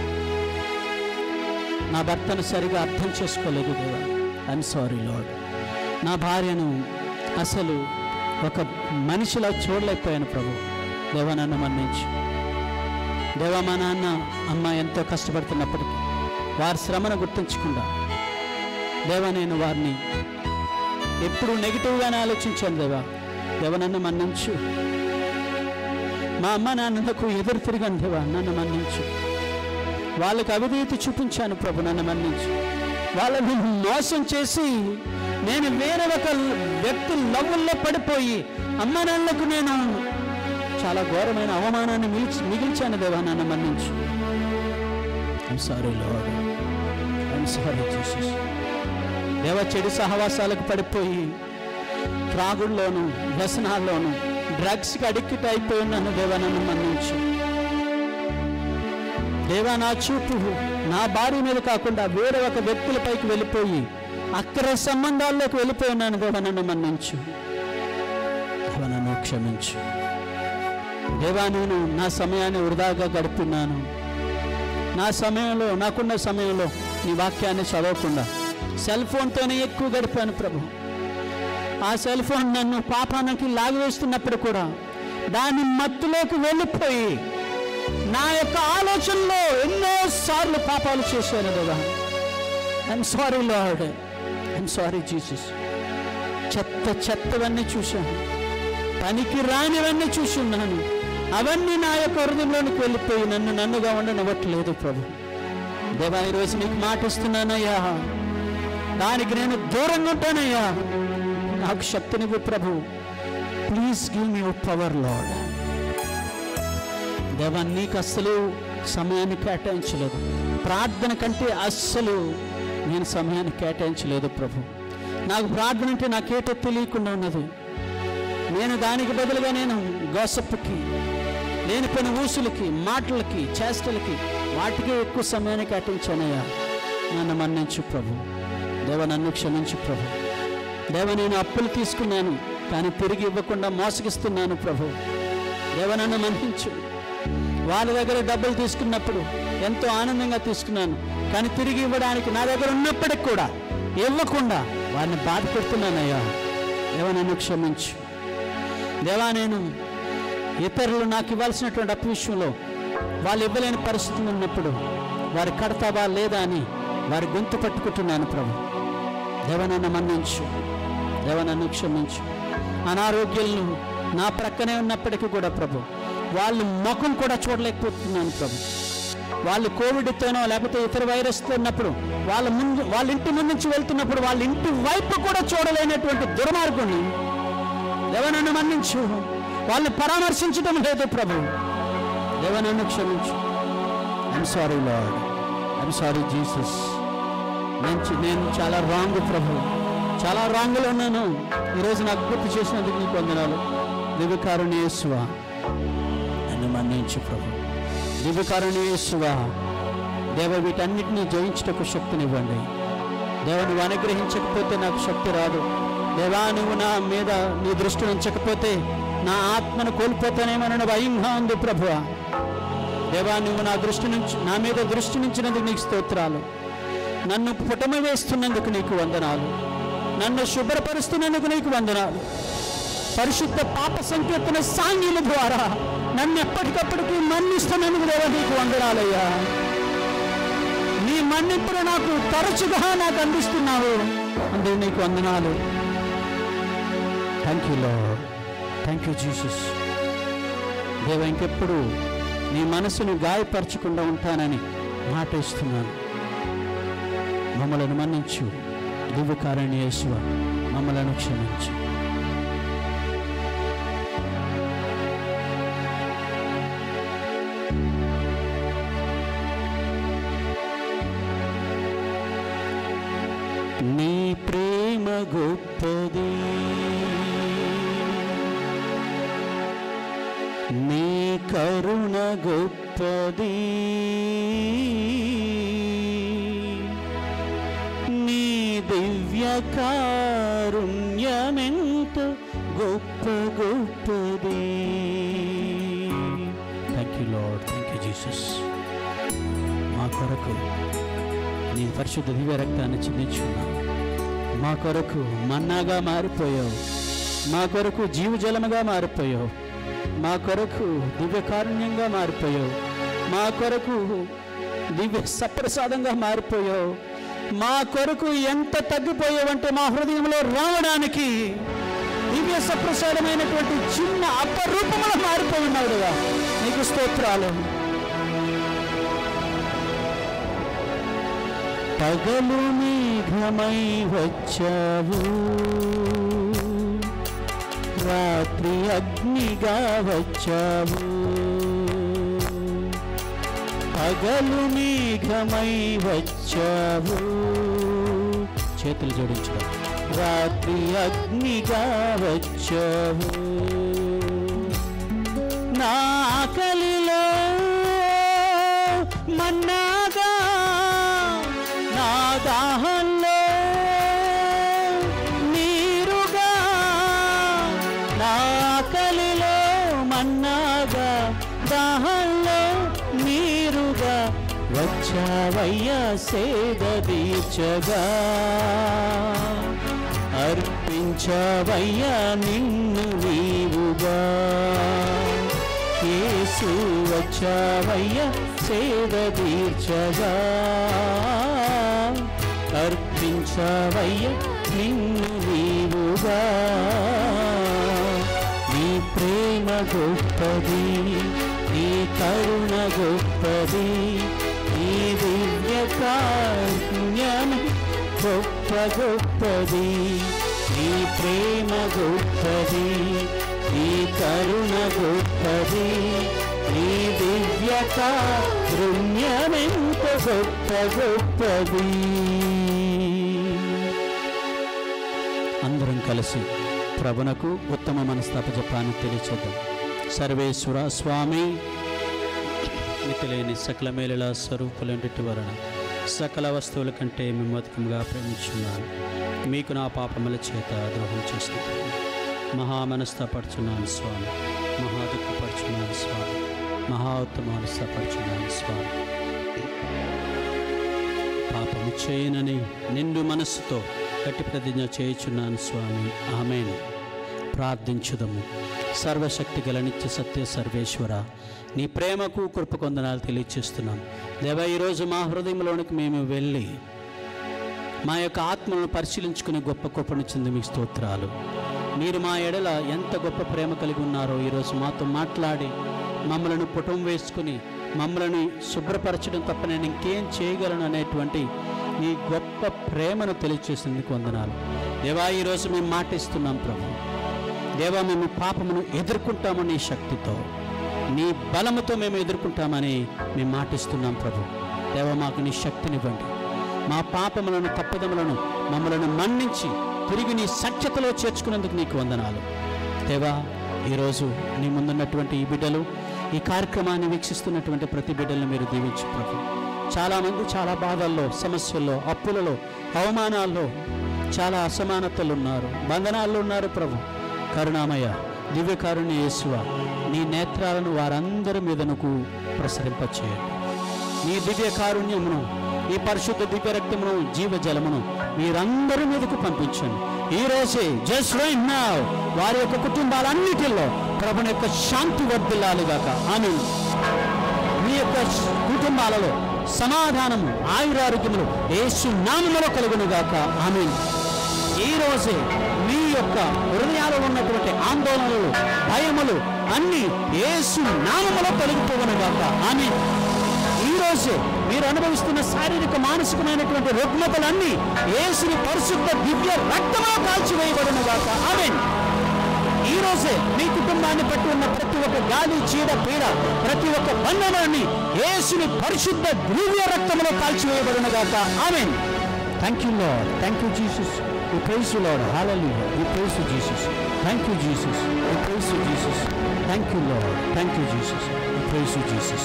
నా భర్తను సరిగా అర్థం చేసుకోలేదు దేవా. I'm sorry Lord. నా భార్యను అసలు ఒక మనిషిలా చూడలేకపోయాను ప్రభు. దేవా నన్ను మన్నించు దేవా. మా నాన్న అమ్మ ఎంతో కష్టపడుతున్నప్పటికీ వారి శ్రమను గుర్తించకుండా దేవా నేను వారిని ఎప్పుడు నెగిటివ్గానే ఆలోచించాను దేవా. దేవా నన్ను మన్నించు. మా అమ్మ నాన్నలకు ఎదురు తిరిగాను దేవా, నన్ను మన్నించు. వాళ్ళకు అవినీతి చూపించాను ప్రభు, నన్ను మన్నించు. వాళ్ళని మోసం చేసి నేను వేరే ఒక వ్యక్తి లవ్వుల్లో పడిపోయి అమ్మ నాన్నలకు నేను చాలా ఘోరమైన అవమానాన్ని మిగిల్చాను దేవా, నన్ను మన్నించు. I'm sorry Lord. I'm sorry Jesus. దేవ చెడు సహవాసాలకు పడిపోయి త్రాగుల్లోనూ వ్యసనాల్లోనూ డ్రగ్స్కి అడిక్ట్ అయిపోయి ఉన్నాను దేవా, నన్ను మన్నించు. దేవా నా చూపు నా భార్య మీద కాకుండా వేరే ఒక వ్యక్తులపైకి వెళ్ళిపోయి అక్ర సంబంధాల్లోకి వెళ్ళిపోయి ఉన్నాను దేవా, నన్ను మన్నించు. దేవా నన్ను క్షమించు. దేవా నేను నా సమయాన్ని వృధాగా గడుపుతున్నాను. నా సమయంలో నాకున్న సమయంలో నీ వాక్యాన్ని చదవకుండా సెల్ ఫోన్తోనే ఎక్కువ గడిపాను ప్రభు. ఆ సెల్ ఫోన్ నన్ను పాపానికి లాగివేస్తున్నప్పుడు కూడా దాని మత్తులోకి వెళ్ళిపోయి నా యొక్క ఆలోచనలో ఎన్నోసార్లు పాపాలు చేశాను దేవా. I'm sorry Lord. I'm sorry Jesus. చెత్తవన్నీ చూశాను, పనికి రానివన్నీ చూస్తున్నాను. అవన్నీ నా యొక్క హృదయంలోనికి వెళ్ళిపోయి నన్నుగా ఉండనివ్వట్లేదు ప్రభు. దేవా ఈరోజు నీకు మాట ఇస్తున్నానయ్యా, దానికి నేను దూరంగా ఉంటానయ్యా. నాకు శక్తినివ్వు ప్రభు. Please give me your power Lord. దేవా నీకు అస్సలు సమయాన్ని కేటాయించలేదు, ప్రార్థన కంటే అస్సలు నేను సమయాన్ని కేటాయించలేదు ప్రభు. నాకు ప్రార్థన అంటే నాకేటో తెలియకుండా ఉన్నది. నేను దానికి బదులుగా నేను గాసిప్కి, లేనిపోయిన ఊసులకి, మాటలకి, చేష్టలకి, వాటికి ఎక్కువ సమయాన్ని కేటాయించానయ్యా. నన్ను మన్నించు ప్రభు. దేవ నన్ను క్షమించు ప్రభు. దేవ నేను అప్పులు తీసుకున్నాను కానీ తిరిగి ఇవ్వకుండా మోసగిస్తున్నాను ప్రభు. దేవ నన్ను మన్నించు. వాళ్ళ దగ్గర డబ్బులు తీసుకున్నప్పుడు ఎంతో ఆనందంగా తీసుకున్నాను కానీ తిరిగి ఇవ్వడానికి నా దగ్గర ఉన్నప్పటికి కూడా ఇవ్వకుండా వారిని బాధ పెడుతున్నానయ్యా. దేవ నన్ను క్షమించు. దేవా నేను ఇతరులు నాకు ఇవ్వాల్సినటువంటి అప్పు విషయంలో వాళ్ళు ఇవ్వలేని పరిస్థితులు ఉన్నప్పుడు వారి కడతావా లేదా అని వారి గొంతు పట్టుకుంటున్నాను ప్రభు. దేవ నన్ను మన్నించు. దేవ నన్ను క్షమించు. అనారోగ్యాలను నా ప్రక్కనే ఉన్నప్పటికీ కూడా ప్రభు వాళ్ళు ముఖం కూడా చూడలేకపోతున్నాను ప్రభు. వాళ్ళు కోవిడ్తోనో లేకపోతే ఇతర వైరస్తో ఉన్నప్పుడు వాళ్ళ ఇంటి ముందు నుంచి వెళ్తున్నప్పుడు వాళ్ళ ఇంటి వైపు కూడా చూడలేనటువంటి దుర్మార్గుని దేవ నన్ను మన్నించు. వాళ్ళని పరామర్శించడం లేదు ప్రభు. దేవ నన్ను క్షమించు. I'm sorry Lord. I'm sorry Jesus. నేను చాలా రాంగ్ ప్రభు, చాలా రాంగ్లో ఉన్నాను. ఈరోజు నాకు గుర్తు చేసినందుకు నీకు వందనాలు. దివ్యకారుణ్య యేసువా నన్ను మన్నించు ప్రభు. దివ్యకారుణ్య యేసువా దేవ వీటన్నిటినీ జయించుటకు శక్తినివ్వండి. దేవ నువ్వు అనుగ్రహించకపోతే నాకు శక్తి రాదు. దేవా నువ్వు నా మీద నీ దృష్టి ఉంచకపోతే నా ఆత్మను కోల్పోతానేమన్న భయంగా ఉంది ప్రభువా. దేవా నువ్వు నా మీద దృష్టి నుంచినందుకు నీకు స్తోత్రాలు. నన్ను పుటమ వేస్తున్నందుకు నీకు వందనాలు. నన్ను శుభ్రపరుస్తున్నందుకు నీకు వందనాలు. పరిశుద్ధ పాప సంకీర్తన సాంగ్యల ద్వారా నన్ను ఎప్పటికప్పటికీ మన్నిస్తున్నందుకు దేవా నీకు వందనాలయ్యా. నీ మన్నింపును నాకు తరచుగా నాకు అందిస్తున్నావు, అందుకు నీకు వందనాలు. Thank you lord. Thank you Jesus. దేవ ఇంకెప్పుడు నీ మనసును గాయపరచకుండా ఉంటానని మాట ఇస్తున్నాను. మమ్మలను మన్నించు. దివ్యకారుణ్య యేసువా మమ్మలను క్షమించు. నీ ప్రేమ గొప్పది, నీ కరుణ గొప్పది, నీ దివ్య కారుణ్యమెంతో గొప్ప గొప్పది. Thank you lord. Thank you Jesus. మా కొరకు నీ పరిశుద్ధ దివ్య రక్తాన్ని చిందించున్నావు. మా కొరకు మన్నాగా మారిపోయావు, మా కొరకు జీవజలముగా మారిపోయావు, మా కొరకు దివ్య కారుణ్యంగా మారిపోయావు, మా కొరకు దివ్య సప్రసాదంగా మారిపోయావు. మా కొరకు ఎంత తగ్గిపోయావంటే మా హృదయంలో రావడానికి దివ్య సప్రసాదమైనటువంటి చిన్న అపరూపంలో మారిపోయి ఉన్నావు కదా, నీకు స్తోత్రాలు. పగలు మేఘమై వచ్చావు, రాత్రి అగ్నిగా వచ్చావు. పగలు మేఘమై వచ్చావు, చేతులు జోడించడం. రాత్రి అగ్నిగా వచ్చావు. నా ఆకలిలో మన్నాగా, నా దాహంలో నీరుగా, నా ఆకలిలో మన్నాగా, దాహంలో నీరుగా వచ్చావయ్యా సేద తీర్చగా. అర్పించవయ్యా నిన్ను నీవుగా. యేసు వచ్చావయ్యా సేద తీర్చగా. అర్పించవయ్యా నిన్ను నీవుగా. నీ ప్రేమ గొప్పది, నీ కరుణ గొప్పది, నీ దివ్య కారుణ్యం గొప్ప గొప్పది. నీ ప్రేమ గొప్పది, నీ కరుణ గొప్పది, నీ దివ్య కారుణ్యమెంత గొప్ప గొప్పది. అందరం కలిసి ప్రభునకు ఉత్తమ మనస్తాప జపాన్ని తెలియచేద్దాం. సర్వేశ్వర స్వామి, మితిలేని సకల మేలుల స్వరూపులంటి వలన సకల వస్తువుల కంటే మేము అధికంగా ప్రేమించున్నాను. మీకు నా పాపముల చేత ద్రోహం చేస్తుంది. మహా మనస్తాపడుచున్నాను స్వామి, మహా దుఃఖపడుచున్నాను స్వామి, మహా ఉత్తమ మనస్తాపడుచున్నాను స్వామి. పాపము చేయనని నిండు మనస్సుతో గట్టి ప్రతిజ్ఞ చేయుచున్నాను స్వామి. ఆమేన్. ప్రార్థించుదము. సర్వశక్తి గల నిత్య సత్య సర్వేశ్వర, నీ ప్రేమకు కృపకు వందనాలు తెలియచేస్తున్నాం దేవా. ఈరోజు మా హృదయంలోనికి మేము వెళ్ళి మా యొక్క ఆత్మలను పరిశీలించుకునే గొప్ప కృపనిచ్చింది మీకు స్తోత్రాలు. మీరు మా ఎడల ఎంత గొప్ప ప్రేమ కలిగి ఉన్నారో ఈరోజు మాతో మాట్లాడి మమ్మలను పుటం వేసుకుని మమ్మల్ని శుభ్రపరచడం తప్ప నేను ఇంకేం చేయగలను అనేటువంటి నీ గొప్ప ప్రేమను తెలియచేసేందుకు వందనాలు దేవా. ఈరోజు మేము మాటిస్తున్నాం ప్రభు. దేవా, మేము పాపమును ఎదుర్కొంటాము నీ శక్తితో, నీ బలముతో మేము ఎదుర్కొంటామని మేము మాటిస్తున్నాం ప్రభు. దేవా, మాకు నీ శక్తినివ్వండి. మా పాపములను తప్పిదములను మమ్మలను మన్నించి తిరిగి నీ సత్యతలో చేర్చుకునేందుకు నీకు వందనాలు దేవా. ఈరోజు నీ ముందున్నటువంటి ఈ బిడ్డలు, ఈ కార్యక్రమాన్ని వీక్షిస్తున్నటువంటి ప్రతి బిడ్డలను మీరు దీవించు ప్రభు. చాలామంది చాలా బాధల్లో, సమస్యల్లో, అప్పులలో, అవమానాల్లో, చాలా అసమానతలు ఉన్నారు, బంధనాల్లో ఉన్నారు ప్రభు. కరుణామయ దివ్యకారుణ్య యేసువ, నీ నేత్రాలను వారందరి మీదనకు ప్రసరింపచేయండి. నీ దివ్య కారుణ్యమును, ఈ పరిశుద్ధ దివ్య రక్తమును, జీవజలమును మీరందరి మీదకు పంపించండి. ఈరోజే జస్ట్ రైట్ నౌ వారి యొక్క కుటుంబాలన్నిటిలో ప్రభుని యొక్క శాంతి వర్ధిల్లాలిగాక. ఆమేన్. మీ యొక్క కుటుంబాలలో సమాధానము, ఆయురారోగ్యములు యేసు నామములో కలుగునుగాక. ఆమేన్. ఈరోజే మీ యొక్క హృదయాలలో ఉన్నటువంటి ఆందోళనలు, భయములు అన్నీ యేసు నామములో తొలగిపోవునుగాక. ఆమేన్. ఈరోజే మీరు అనుభవిస్తున్న శారీరక మానసికమైనటువంటి రుగ్మతలన్నీ యేసుని పరిశుద్ధ దివ్య రక్తములో కాల్చివేయబడునుగాక. ఆమేన్. ఈరోజే మీ కుటుంబాన్ని పట్టి ఉన్న ప్రతి ఒక్క గాలి, చీడ, పీడ, ప్రతి ఒక్క బంధనాన్ని యేసుని పరిశుద్ధ దివ్య రక్తములో కాల్చివేయబడునుగాక. Amen. Thank you lord. Thank you Jesus. We praise you Lord. Hallelujah. We praise you Jesus. Thank you Jesus. We praise you Jesus. Thank you Lord. Thank you Jesus. We praise you Jesus.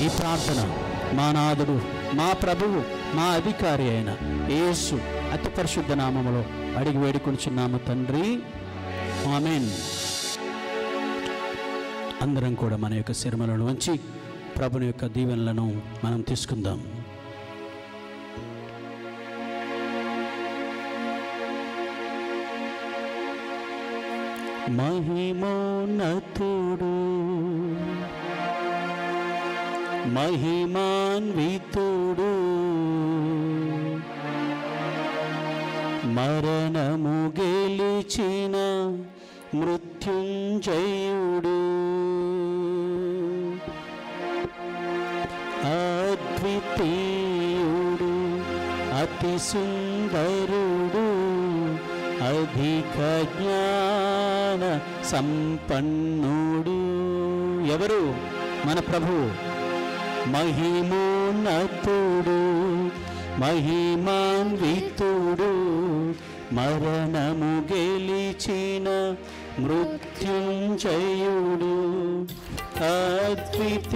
ఈ ప్రార్థన మా నాథుడు, మా ప్రభువు, మా అధికారి అయిన యేసు అతి పరిశుద్ధ నామములో అడిగి వేడుకొనుచున్నాము తండ్రి. ఆమేన్. అందరం కూడా మన యొక్క శిరములను వంచి ప్రభుని యొక్క దీవెనలను మనం తీసుకుందాం. మహిమోన్నతుడు మహిమాన్వితుడు మరణము గెలిచిన మృత్యుంజయుడు అద్వితీయుడు అతి సుందరుడు అధిక జ్ఞాన సంపన్నుడు. ఎవరు? మన ప్రభువు. మహిమోన్నతుడు మహిమాన్వితుడు మరణము గెలిచిన మృత్యుంజయుడు అద్వితీయుడు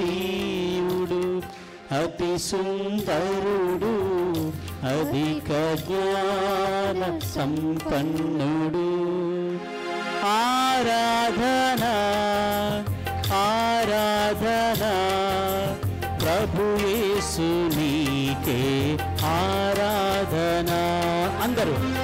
అతి సుందరుడు అధిక జ్ఞాన సంపన్నుడు. ఆరాధన ఆరాధన ప్రభు యేసు నీకే ఆరాధన. అందరూ